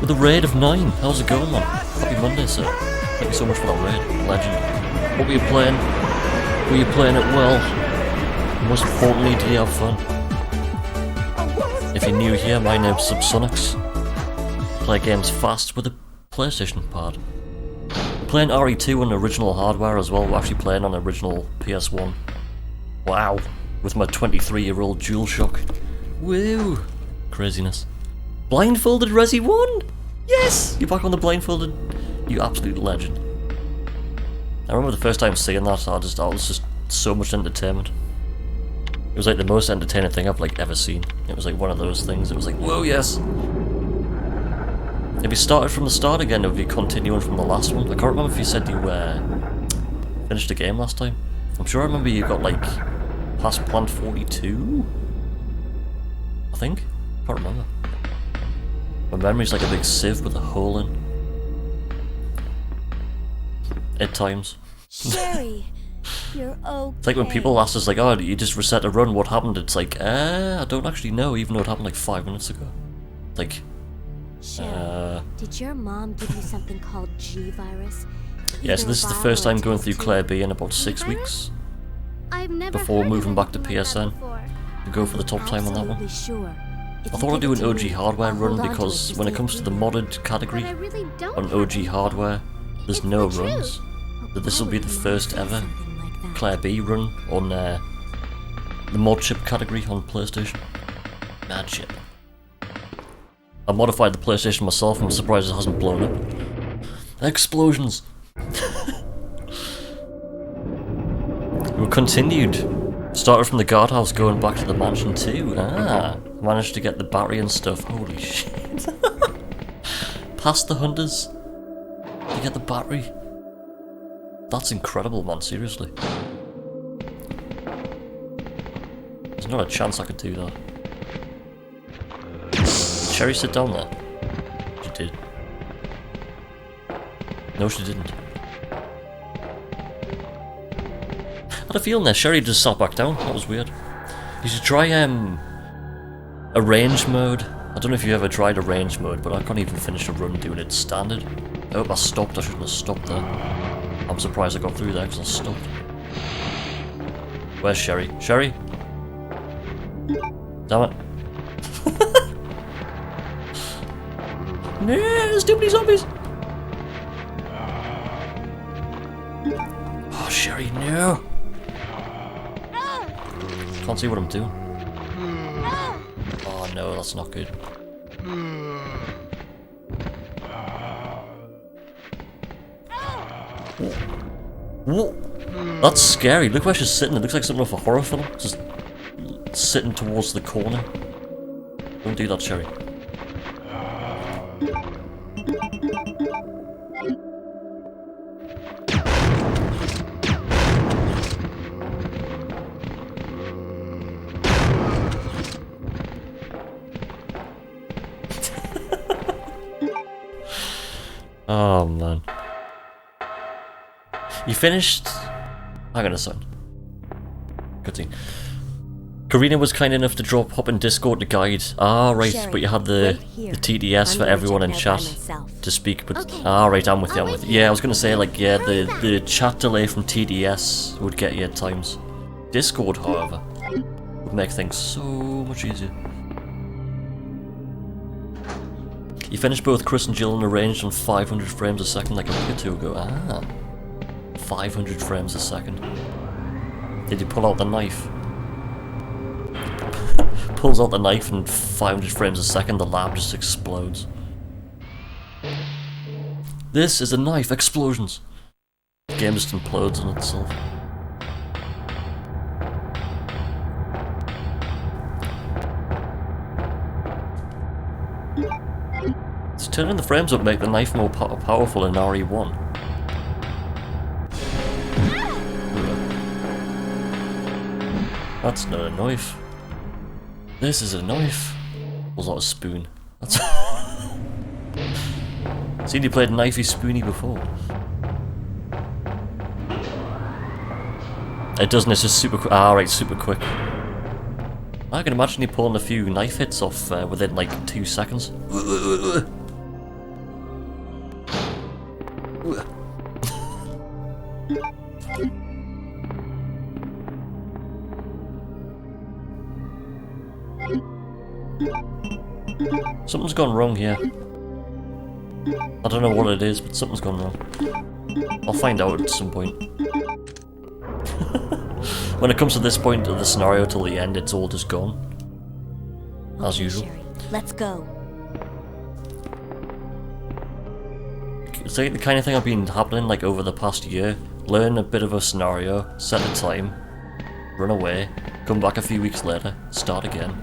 with a raid of 9. How's it going, man? Happy Monday, sir. Thank you so much for that raid. Legend. What were you playing? Were you playing it well? And most importantly, did you have fun? If you're new here, my name's Subsonics. Play games fast with a PlayStation pad. We're playing RE2 on the original hardware as well. We're actually playing on the original PS1. Wow. With my 23-year-old DualShock. Woo! Craziness. Blindfolded Resi 1? Yes! You're back on the blindfolded. You absolute legend. I remember the first time seeing that, I was just so much entertainment. It was like the most entertaining thing I've like ever seen. It was like one of those things. It was like, whoa, yes! If you started from the start again, it would be continuing from the last one. I can't remember if you said you finished the game last time. I'm sure I remember you got like past Plant 42? I think? Can't remember. My memory's like a big sieve with a hole in. At times. Sherry, you're okay. It's like when people ask us like, oh, you just reset a run, what happened? It's like, I don't actually know, even though it happened like 5 minutes ago. Like, Sherry, did your mom give you something called G-Virus? yeah, so this is the first time going through Claire B in about 6 weeks. I've never Before heard moving of back to anything like that PSN. before. To go for the top time on that one. Absolutely sure. If I you thought I'd give do it an to OG me, hardware I'll run hold on to because it when it to comes to the modded category But I really don't on have OG it. hardware, there's It's no the runs. truth. That this will be the first ever Something like that. Claire B run on the Modchip category on PlayStation. Modchip. I modified the PlayStation myself. I'm surprised it hasn't blown up. Explosions. We continued. Started from the guardhouse, going back to the mansion too. Managed to get the battery and stuff. Holy shit! Past the hunters to get the battery. That's incredible, man. Seriously. There's not a chance I could do that. Cherry, sit down there. She did. No, she didn't. I had a feeling there. Sherry just sat back down. That was weird. You should try arrange mode. I don't know if you ever tried arrange mode, but I can't even finish a run doing it standard. I hope I stopped. I shouldn't have stopped there. I'm surprised I got through there because I stopped. Where's Sherry? Sherry? Damn it. No, there's too many zombies! Oh, Sherry, no! Can't see what I'm doing. Oh no, that's not good. Whoa. That's scary. Look where she's sitting. It looks like something off a horror film. Just sitting towards the corner. Don't do that, Sherry. Oh man. You finished? Hang on a second. Good thing. Karina was kind enough to hop in Discord to guide. Ah, right, Sherry, but you had the wait here. TDS I'm for gonna everyone check in it out chat by myself. to speak, but Okay. ah, right, I'm with you, I'll I'm with wait you. Yeah, I here. was gonna say, like, yeah, Hurry back. the chat delay from TDS would get you at times. Discord, however, would make things so much easier. You finished both Chris and Jill and arranged on 500 frames a second like a week or two ago. Ah. 500 frames a second. Did you pull out the knife? Pulls out the knife and 500 frames a second the lab just explodes. This is a knife. Explosions. The game just implodes on itself. It's turning the frames up make the knife more powerful in RE1. That's not a knife. This is a knife. Was that a spoon? That's seen you played knifey spoony before. It doesn't, it's just super quick. Ah, right, super quick. I can imagine you pulling a few knife hits off within like 2 seconds. Something's gone wrong here. I don't know what it is, but something's gone wrong. I'll find out at some point. When it comes to this point of the scenario till the end, it's all just gone. As usual. Sherry, let's go. It's like the kind of thing I've been happening like over the past year. Learn a bit of a scenario, set a time, run away, come back a few weeks later, start again.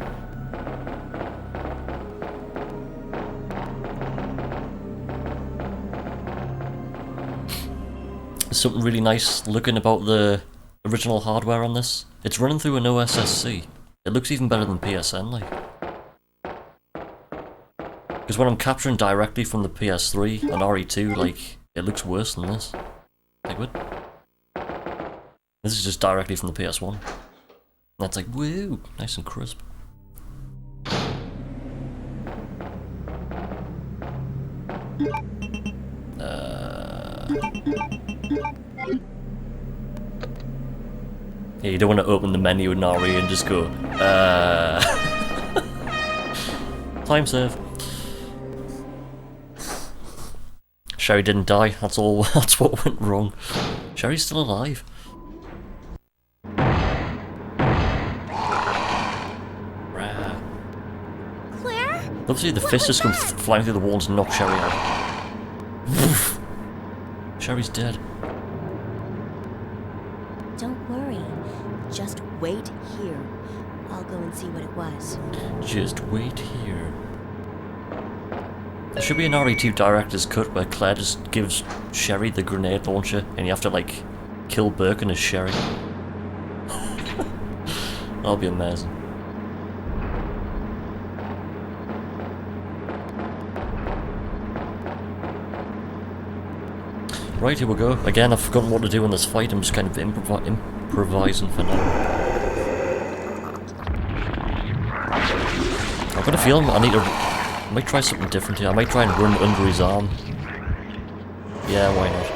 There's something really nice looking about the original hardware on this. It's running through an OSSC. It looks even better than PSN, like. Because when I'm capturing directly from the PS3 and RE2, like, it looks worse than this. Like, what? This is just directly from the PS1. And that's like, woo, nice and crisp. Yeah, you don't want to open the menu in RE and just go, time save. Sherry didn't die, that's all, that's what went wrong. Sherry's still alive. Claire? Obviously the fist just comes flying through the walls and knock Sherry out. Sherry's dead. Don't worry. Just wait here. I'll go and see what it was. Just wait here. There should be an RE2 director's cut where Claire just gives Sherry the grenade launcher and you have to like kill Birkin as Sherry. That'll be amazing. Right, here we go. Again, I've forgotten what to do in this fight. I'm just kind of improvising for now. I've got a feeling I might try something different here. I might try and run under his arm. Yeah, why not?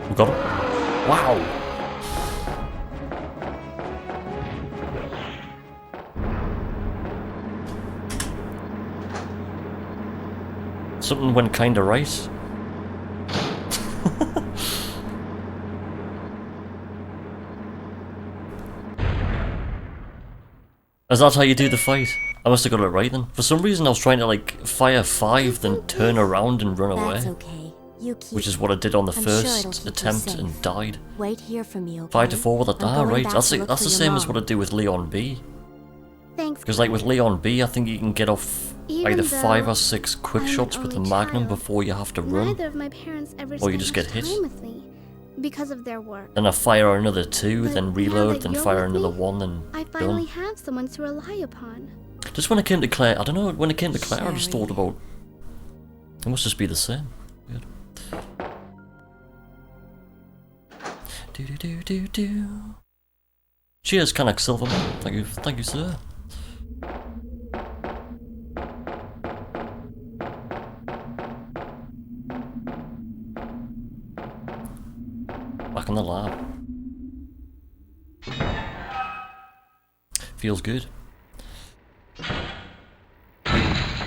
We got him. Wow! Something went kinda right. Is that how you do the fight? I must have got it right then. For some reason I was trying to like fire 5 then turn around and run away. That's okay. You keep Which is what I did on the I'm sure it'll first keep you attempt safe. and died. Wait here for me, okay? 5 to 4 with a I'm going right. back That's to the look for your same as mom. what I do with Leon B. Thanks. Because like with Leon B, I think you can get off Even either though 5 or 6 quick I'm an shots with the only Magnum child, before you have to run. Neither of my parents ever Or you spent just get much hit. time with me because of their work. Then I fire another 2, But then now reload, that then you're fire with another me, 1, then I finally done. have someone to rely upon. Just when it came to Claire, I don't know, when it came to Claire I just Sherry. thought about... It must just be the same. Weird. Do do do do do. Cheers, Canuck Silverman. Thank you, sir. Back in the lab. Feels good.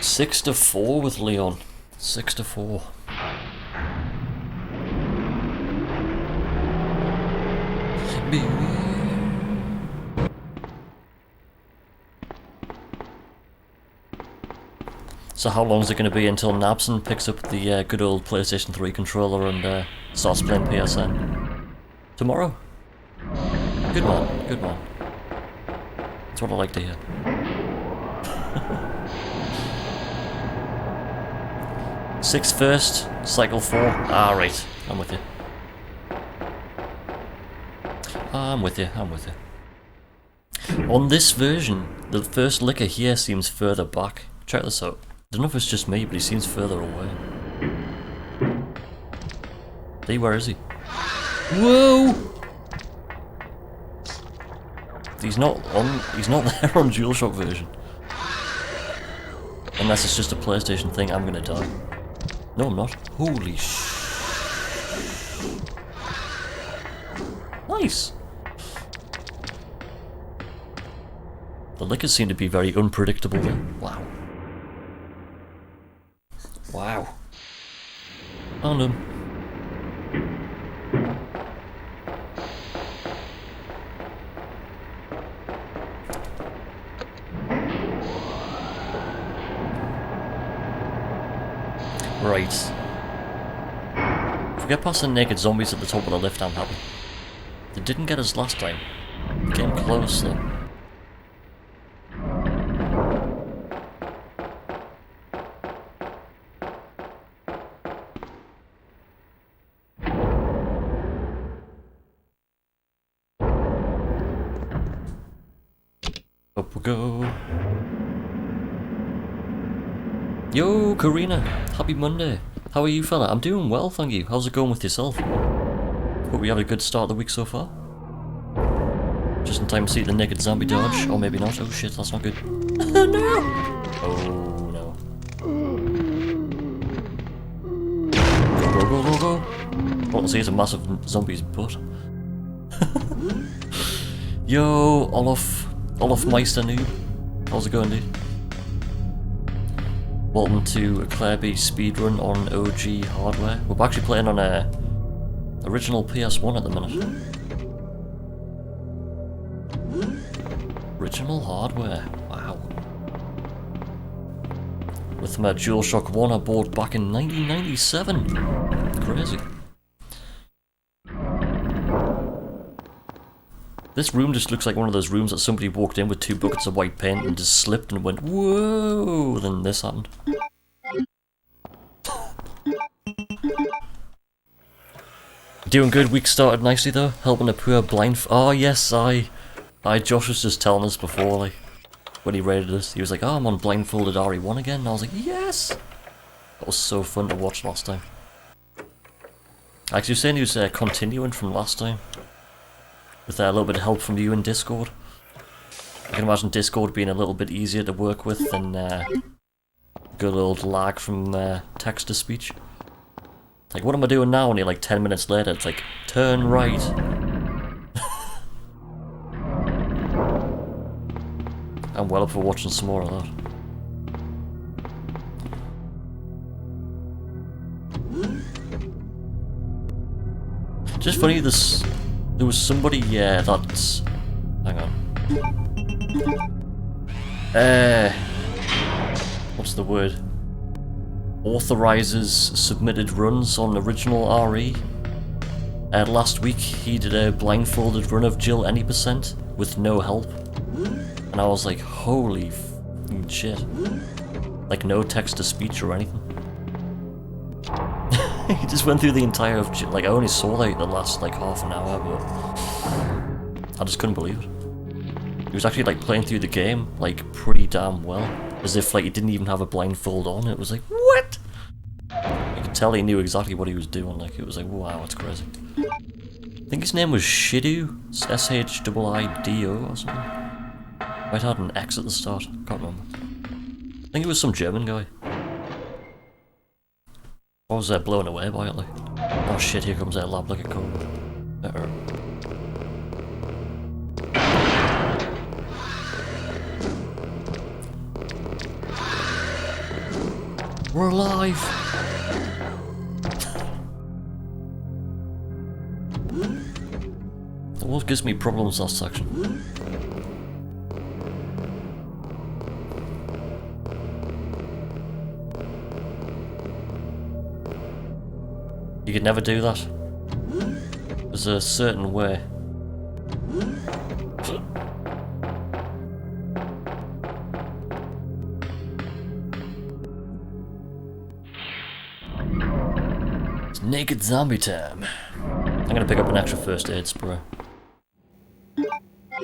6 to 4 with Leon. 6 to 4. So how long is it going to be until Nabson picks up the good old PlayStation 3 controller and starts playing PSN? Tomorrow? Good man, good man. That's what I like to hear. Six first, cycle 4. Ah, right. I'm with you. I'm with you, I'm with you. On this version, the first licker here seems further back. Check this out. I don't know if it's just me, but he seems further away. See, where is he? Whoa! He's not there on DualShock version. Unless it's just a PlayStation thing, I'm gonna die. No, I'm not. Holy sh... Nice! The lickers seem to be very unpredictable there. Wow. Wow. Found him. Right. If we get past the naked zombies at the top of the lift, I'm happy. They didn't get us last time. They came close though. Up we go. Yo, Karina. Happy Monday. How are you, fella? I'm doing well, thank you. How's it going with yourself? Hope we had a good start of the week so far. Just in time to see the naked zombie dodge. Or maybe not. Oh shit, that's not good. No! Oh no. Go, go, go, go, go. All I can see is a massive zombie's butt. Yo, Olaf Meister noob. How's it going, dude? Welcome to a Claire B speedrun on OG hardware. We're actually playing on a original PS1 at the minute. Original hardware, wow. With my DualShock 1 I bought back in 1997. Crazy. This room just looks like one of those rooms that somebody walked in with 2 buckets of white paint and just slipped and went, whoa, then this happened. Doing good, week started nicely though, helping a poor blind oh yes, Josh was just telling us before, like, when he rated us, he was like, oh, I'm on blindfolded RE1 again, and I was like, yes! That was so fun to watch last time. Actually, he was saying he was continuing from last time. With a little bit of help from you in Discord. I can imagine Discord being a little bit easier to work with than good old lag from text to speech. Like, what am I doing now? Only like 10 minutes later, it's like, turn right. I'm well up for watching some more of that. Just funny, there was somebody, that's... hang on. What's the word? Authorizes submitted runs on original RE. Last week he did a blindfolded run of Jill any percent with no help. And I was like, holy f***ing shit. Like no text to speech or anything. He just went through the entire of Jill. Like I only saw like the last like half an hour, but I just couldn't believe it. He was actually like playing through the game like pretty damn well. As if like he didn't even have a blindfold on. It was like, what? You could tell he knew exactly what he was doing. Like it was like, wow, it's crazy. I think his name was Shido, S-H-I-I-D-O or something. Might have had an X at the start, can't remember. I think it was some German guy. I was blown away by it, like. Oh shit, here comes that lab like a cone. We're alive! What gives me problems last section? You could never do that. There's a certain way. It's naked zombie time. I'm gonna pick up an extra first aid spray.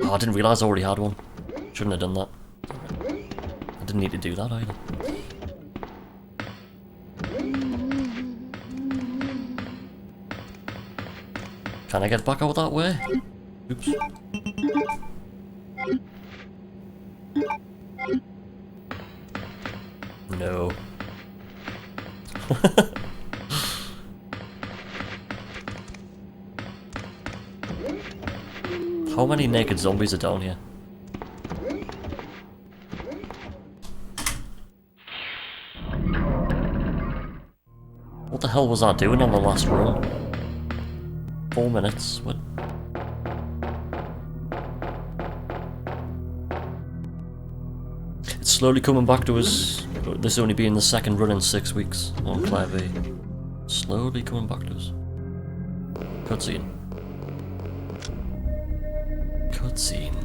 Oh, I didn't realise I already had one. Shouldn't have done that. I didn't need to do that either. Can I get back out that way? Oops. No. How many naked zombies are down here? What the hell was I doing on the last run? 4 minutes. What? It's slowly coming back to us. This only being the second run in 6 weeks on Claire V. Slowly coming back to us. Cutscene. Cutscene.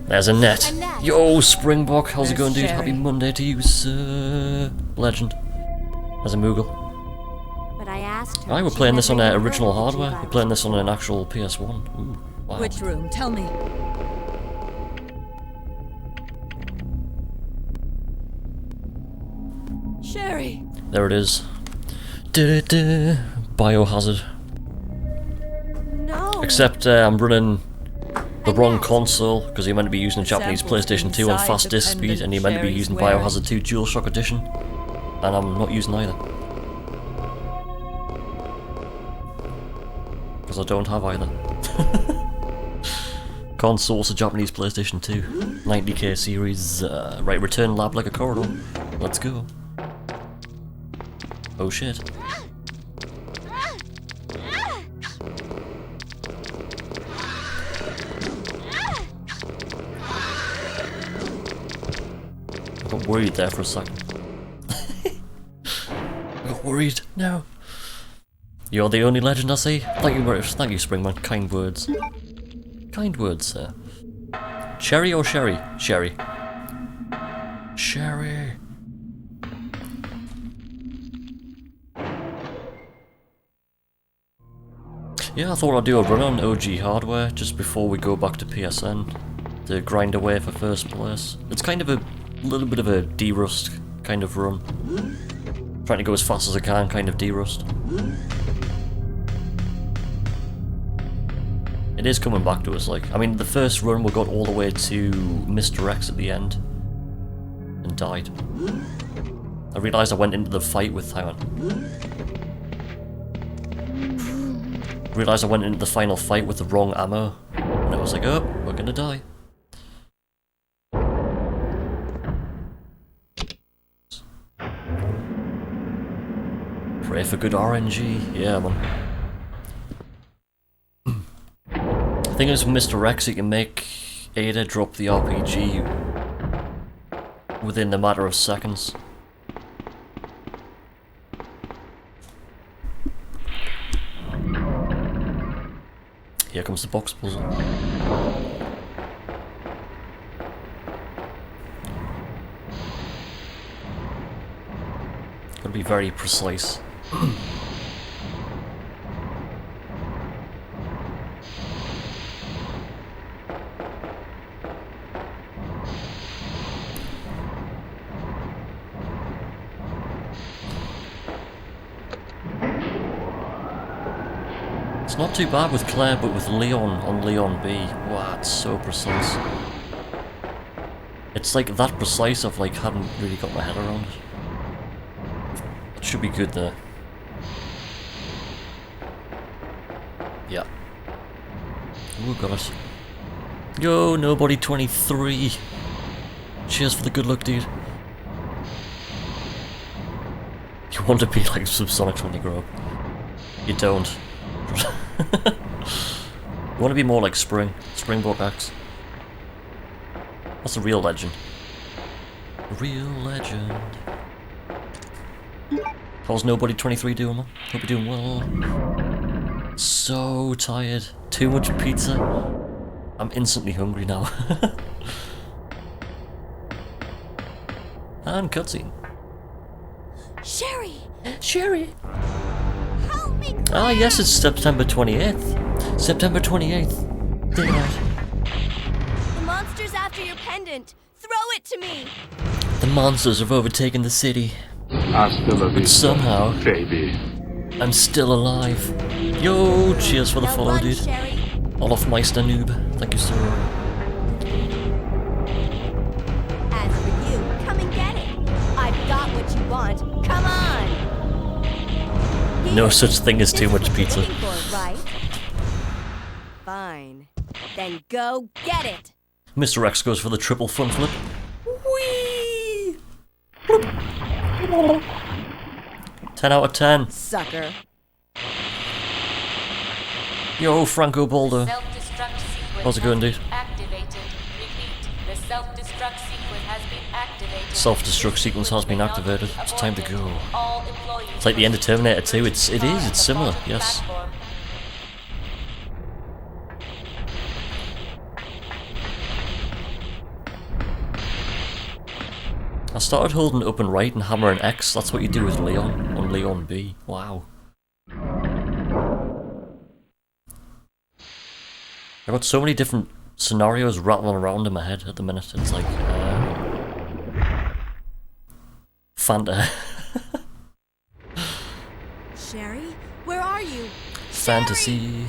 There's a net. Yo, Springbok, how's it going, dude? Happy Monday to you, sir. Legend. There's a Moogle. But I asked her. Aye, we're playing this on original hardware. We're playing this on an actual PS1. Ooh, wow. Which room? Tell me. Sherry! There it is. Da-da-da. Biohazard. No. Except I'm running the wrong console because you're meant to be using a Japanese PlayStation 2 on fast disk speed, and you're meant to be using Biohazard 2 DualShock Edition, and I'm not using either. Because I don't have either. Can't source a Japanese PlayStation 2. 90k series. Right, return lab like a corridor. Let's go. Oh shit. I got worried there for a second. I got worried. No. You're the only legend I see. Thank you, Springman. Kind words. Kind words, sir. Cherry or Sherry? Sherry. Sherry. Yeah, I thought I'd do a run on OG hardware just before we go back to PSN to grind away for first place. It's kind of a little bit of a de-rust kind of run. Trying to go as fast as I can, kind of de-rust. It is coming back to us, like, I mean, the first run we got all the way to Mr. X at the end and died. I realised I went into the fight with, hang on. Realised I went into the final fight with the wrong ammo, and I was like, oh, we're gonna die. Pray for good RNG, yeah man. The thing is with Mr. X, you can make Ada drop the RPG within a matter of seconds. Here comes the box puzzle. Gotta be very precise. It's not too bad with Claire, but with Leon on Leon B, wow, it's so precise. It's like that precise I've like hadn't really got my head around it. It should be good there. Yeah. Ooh, got it. Yo, nobody 23. Cheers for the good luck, dude. You want to be like Subsonics when you grow up. You don't. You want to be more like Springbok Axe. That's a real legend. A real legend. How's nobody 23 doing, man? Hope you're doing well. So tired. Too much pizza. I'm instantly hungry now. And cutscene. Sherry! Sherry! Help me! Ah, yes, it's September 28th. September 28th. Daylight. The monster's after your pendant. Throw it to me! The monsters have overtaken the city. Hasta la But vista, somehow, baby. I'm still alive. Yo, cheers for the Now follow, run, dude. Sherry. Olaf Meister noob. Thank you, sir. As for you, come and get it. I've got what you want. Come on. No Here. such thing as This too is much what you're pizza. looking for, right? Fine. Then go get it. Mr. X goes for the triple front flip. Whee! 10 out of 10. Sucker. Yo, Franco Boulder. Self-destruct sequence How's it going, has dude? been activated. Repeat, the self-destruct sequence has been activated. Self-destruct sequence has been activated. It's time to go. All employees It's like the end of Terminator 2. It is. It's similar. Yes. platform. I started holding up and right and hammering X. That's what you do with Leon on Leon B. Wow. I've got so many different scenarios rattling around in my head at the minute. It's like Fanta. Sherry, where are you? Fantasy.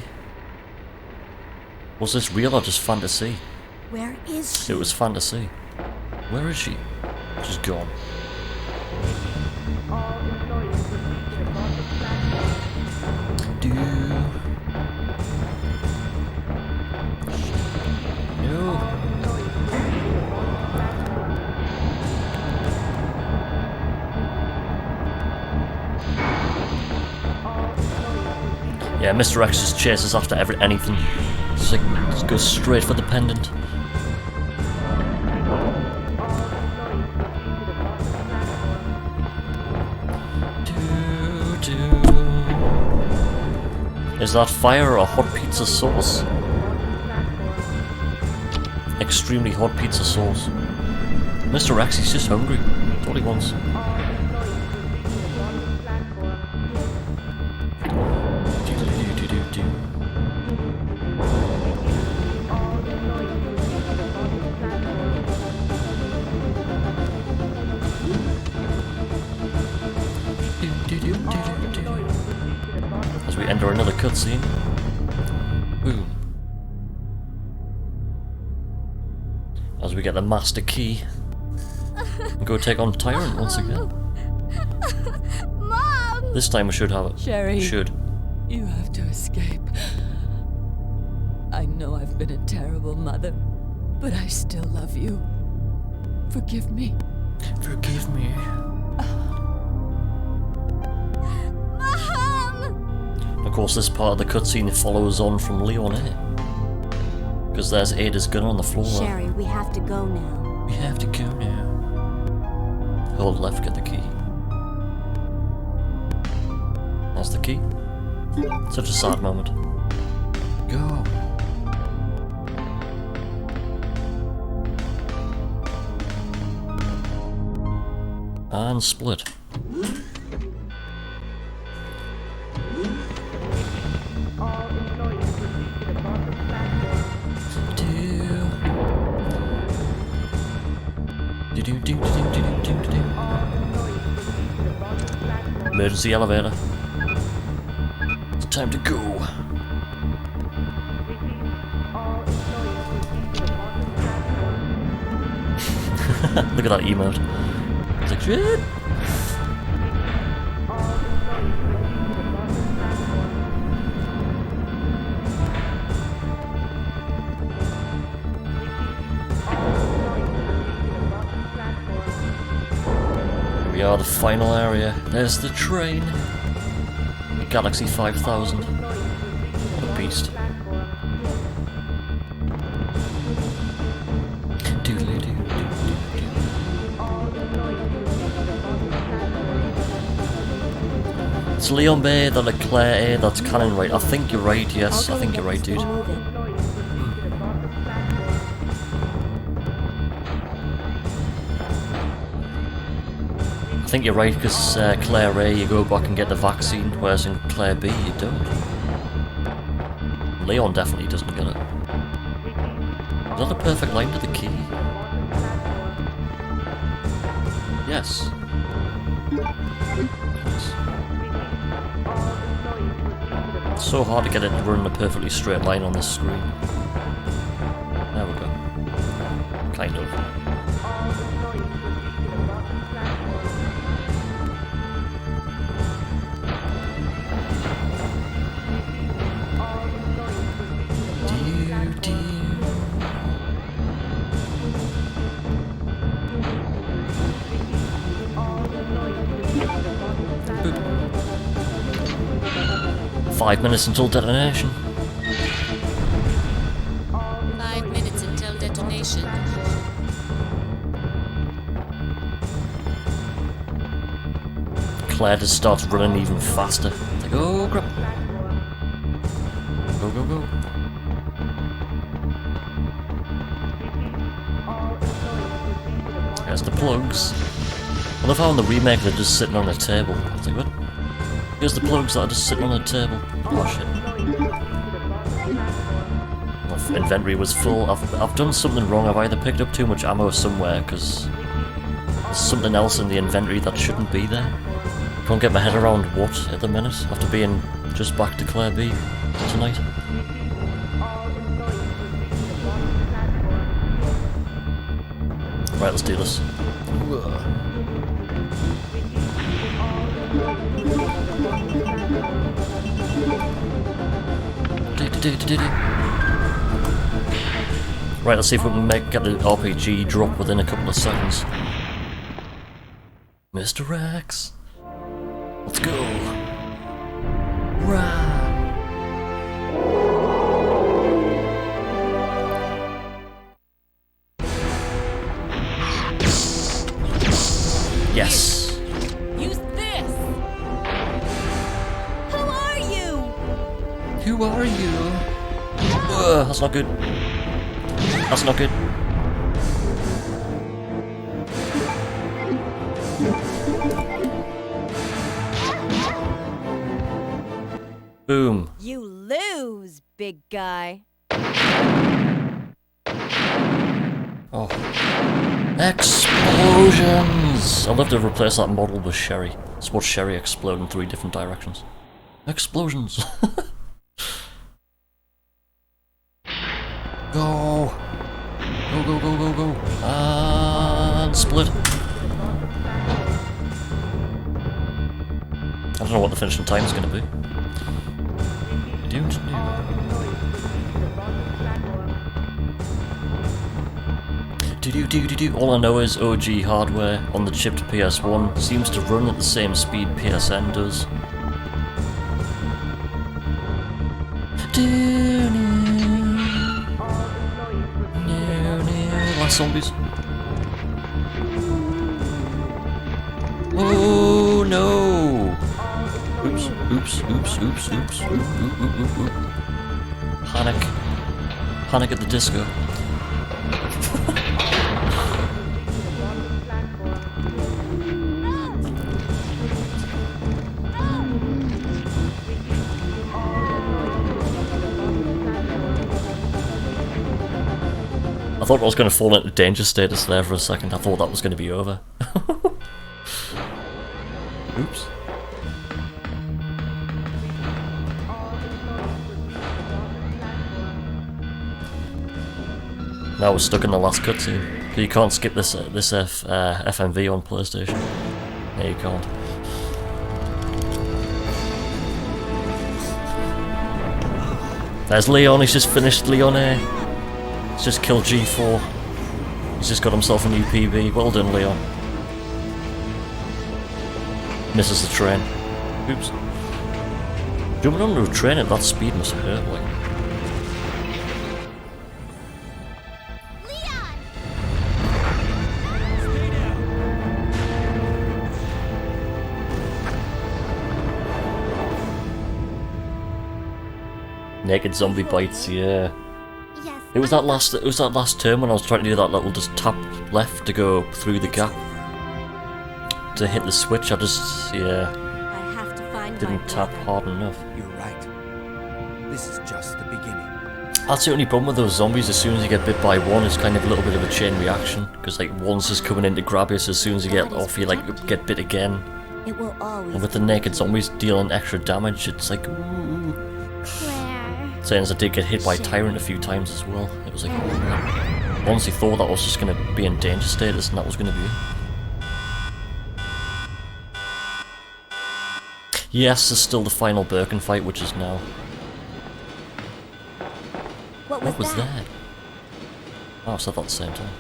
Was this real or just fantasy? Where is she? It was fantasy. Where is she? She's gone. Do. No. Yeah, Mr. X just chases after anything. Just like, just goes straight for the pendant. Is that fire or hot pizza sauce? Extremely hot pizza sauce. Mr. X, he's just hungry. That's all he wants. As we enter another cutscene. Boom. As we get the master key. And go take on Tyrant once again. Mom! This time we should have it. Sherry. Should. You have to escape. I know I've been a terrible mother, but I still love you. Forgive me. Forgive me. Mom! Of course, this part of the cutscene follows on from Leon A. Because there's Ada's gun on the floor. Sherry, we have to go now. We have to go now. Hold left, get the key. That's the key. Such a sad moment. Go. And split. Emergency elevator. It's time to go. Look at that emote. It's like shit. Here we are, the final area. There's the train. Galaxy 5000. What a beast. It's Leon Bay, the Leclerc A, that's canon right. I think you're right, yes. I think you're right, dude. I think you're right, because Claire A, you go back and get the vaccine, whereas in Claire B, you don't. Leon definitely doesn't get it. Is that a perfect line to the key? Yes. Yes. It's so hard to get it to run in a perfectly straight line on this screen. There we go. Kind of. Boop. 5 minutes until detonation. 5 minutes until detonation. Claire just starts running even faster. It's like, oh crap. Go, go, go. There's the plugs. I love how in the remake they're just sitting on a table. It's like, what? Here's the plugs that are just sitting on a table. Oh shit. My inventory was full. I've done something wrong. I've either picked up too much ammo somewhere, because there's something else in the inventory that shouldn't be there. Can't get my head around what at the minute, after being just back to Claire B tonight. Right, let's do this. Right, let's see if we can get the RPG drop within a couple of seconds. Mr. Rex, let's go. Rah. Yes. Use this! Who are you? Who are you? That's not good. That's not good. Boom. You lose, big guy. Oh. Explosions! I'd love to replace that model with Sherry. Just watch Sherry explode in 3 different directions. Explosions! Go! Go, go, go, go, go! And split! I don't know what the finishing time is going to be. Don't know. All I know is OG hardware on the chipped PS1 seems to run at the same speed PSN does. Last zombies. Oh no! Oops, oops, oops, oops, oops, oop, oop, oop, oop, oop. Panic. Panic at the disco. I thought I was going to fall into danger status there for a second. I thought that was going to be over. Oops. Now we're stuck in the last cutscene. You can't skip this FMV on PlayStation. No, you can't. There's Leon. He's just finished Leon. He's just killed G4. He's just got himself a new PB. Well done, Leon. Misses the train. Oops. Jumping onto a train at that speed must hurt, like. Naked zombie bites, yeah. Yes. It was that last turn when I was trying to do that little just tap left to go through the gap to hit the switch. I just I have to find didn't my tap brother. hard enough. You're right. This is just the beginning. That's the only problem with those zombies. As soon as you get bit by one, it's kind of a little bit of a chain reaction, because like one's just coming in to grab you, so as soon as you get off, you like get bit again. It will always And with the naked zombies dealing extra damage, it's like, ooh. Saying as I did get hit by Tyrant a few times as well. It was like, oh man. I honestly thought that I was just going to be in danger status and that was going to be it. Yes, there's still the final Birkin fight, which is now. What was that? Oh, I said that at the same time.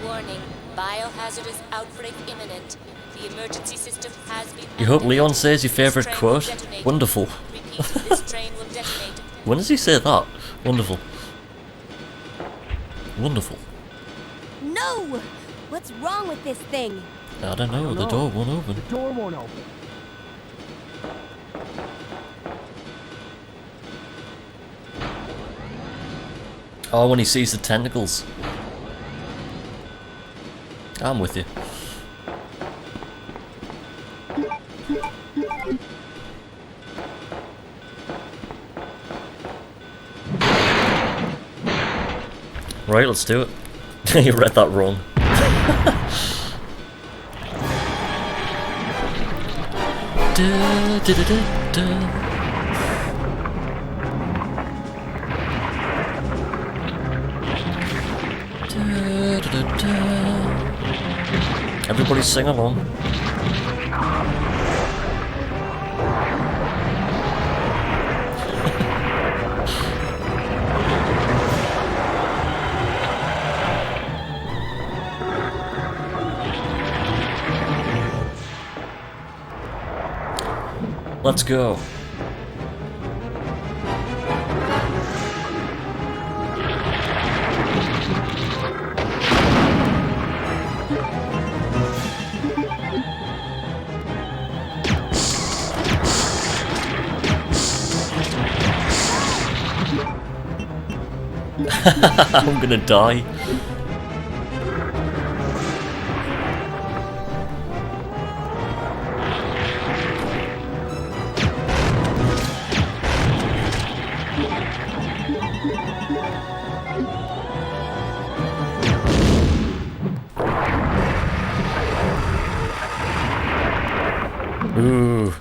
Warning, biohazardous outbreak imminent. The emergency system has been. You hope Leon says your favourite quote? Wonderful. Repeat, this train will detonate. When does he say that? Wonderful. Wonderful. No! What's wrong with this thing? I don't know, the door won't open. The door won't open. Oh, when he sees the tentacles. I'm with you. Right, let's do it. You read that wrong. Da, da, da, da, da. Da, da, da, da. Everybody sing along. Let's go. I'm gonna die. Ooh.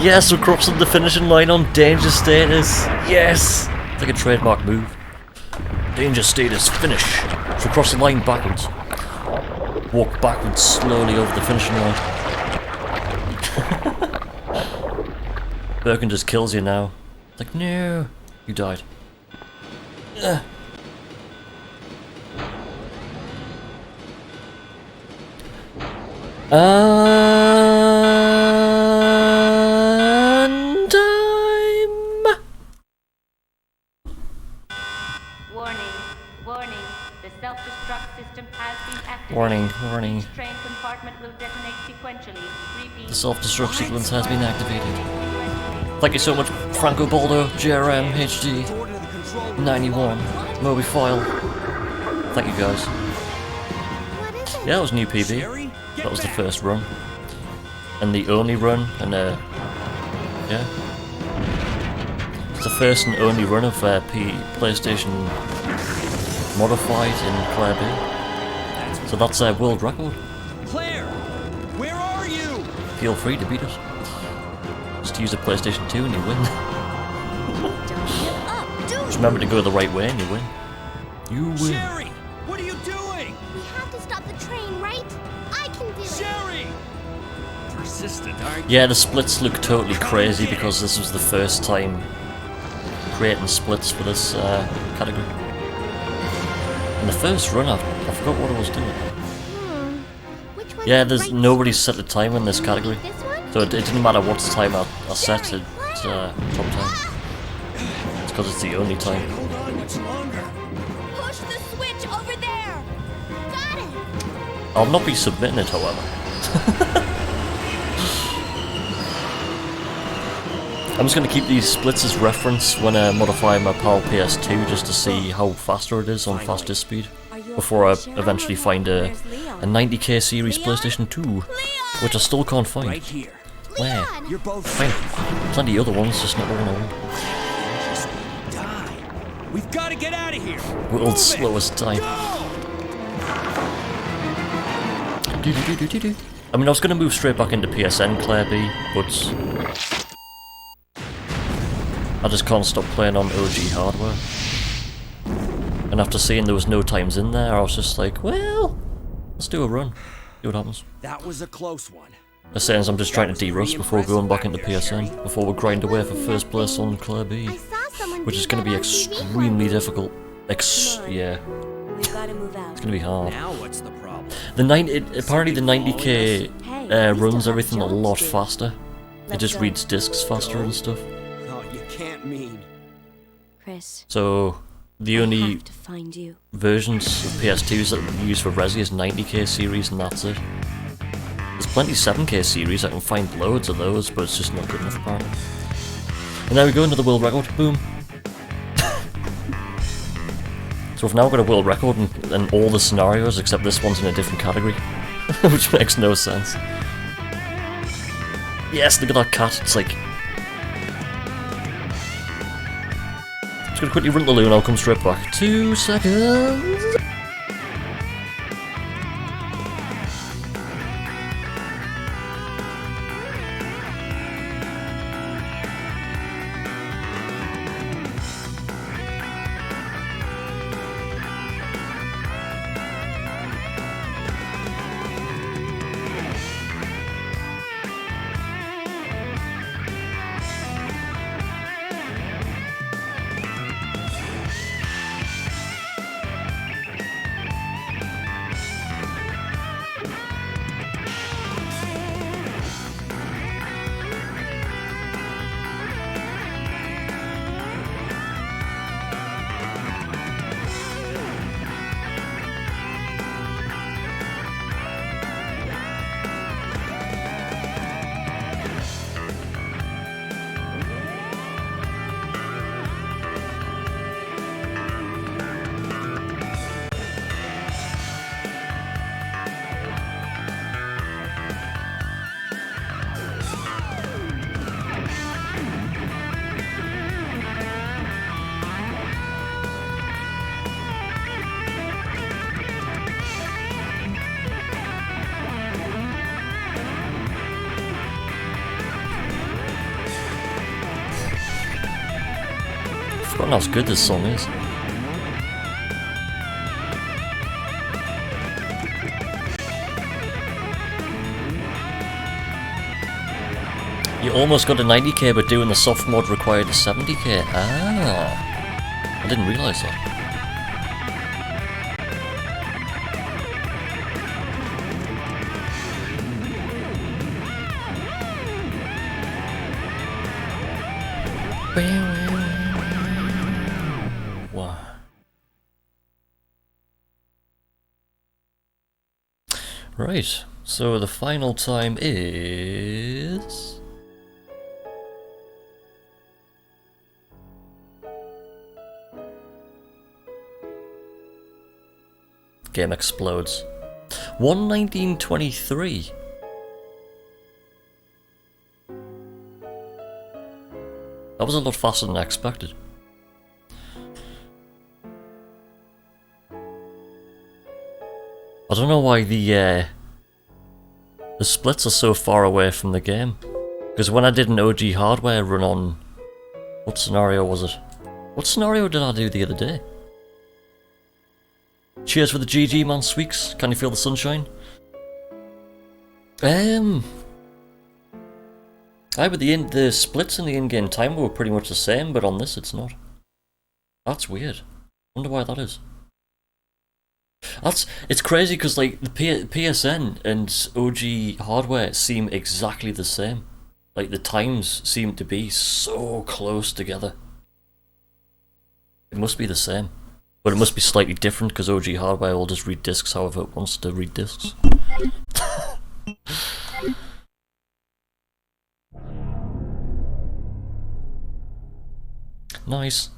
Yes, we're crossing the finishing line on danger status. Yes! It's like a trademark move. Danger status, finish. So cross the line backwards. Walk backwards slowly over the finishing line. Birkin just kills you now. It's like, no. You died. Ugh. And time. Warning, warning. The self-destruct system has been activated. Warning, warning. Each train compartment will detonate sequentially. Repeat. The self-destruct sequence has been activated. Thank you so much, Franco Baldo, JRM, HD, 91, Moby File. Thank you guys. Yeah, that was new PB. That was the first run. And the only run, and yeah. It's the first and only run of PlayStation Modified in Claire B. So that's a world record. Claire, where are you? Feel free to beat it. Just use a PlayStation 2 and you win. Just remember to go the right way and you win. You win. Sherry, what are you doing? We have to stop the train, right? I can do it. Sherry! Persistent, aren't you? Yeah, the splits look totally crazy because this was the first time creating splits for this category. In the first run, I forgot what I was doing. Which one's Yeah, the there's right nobody spot? set the time in this category, This one? so it didn't matter what time I set it. Top time. It's because it's the only time. Hold on much longer. Push the switch over there! Got it! I'll not be submitting it, however. I'm just going to keep these splits as reference when I modify my PAL PS2 just to see how faster it is on fastest speed before I eventually find a 90k series PlayStation 2, which I still can't find. Right here. Where? You're both Fine. Plenty of other ones, just not the one I want. just die. We've got to get out of here. World's slowest time. I mean, I was going to move straight back into PSN Claire B, but I just can't stop playing on OG hardware. And after seeing there was no times in there, I was just like, well, let's do a run. See what happens. That was a close one. As soon as I'm just trying to de-rust before going back into PSN, before we grind away for first place on Claire B, I saw someone which do is going to that be on TV extremely once. difficult. Come on. Yeah, We've got to move out. it's going to be hard. Now what's the problem? Apparently the 90k Hey, we runs still have everything a jobs lot to do. faster. It Let's just go. reads discs faster and stuff. Oh, you can't mean. Chris, So the I only have to find you. versions of PS2s that we use for Resi is 90k series, and that's it. There's plenty 7k series, I can find loads of those, but it's just not good enough apparently. And there we go, another world record, boom. So we've now got a world record in all the scenarios, except this one's in a different category, which makes no sense. Yes, look at that cat, it's like... Just gonna quickly run the loo and I'll come straight back. 2 seconds! I've forgotten how good this song is. You almost got a 90k, but doing the soft mod required a 70k. Ah, I didn't realise that. Wow. Right, so the final time is... Game explodes. 1:19:23. That was a lot faster than I expected. I don't know why the splits are so far away from the game. Because when I did an OG hardware run on... What scenario was it? What scenario did I do the other day? Cheers for the GG, man, Sweeks. Can you feel the sunshine? But the splits in the in-game time were pretty much the same, but on this it's not. That's weird. Wonder why that is. It's crazy because like the PSN and OG hardware seem exactly the same. Like the times seem to be so close together. It must be the same. But it must be slightly different because OG hardware will just read discs however it wants to read discs. Nice.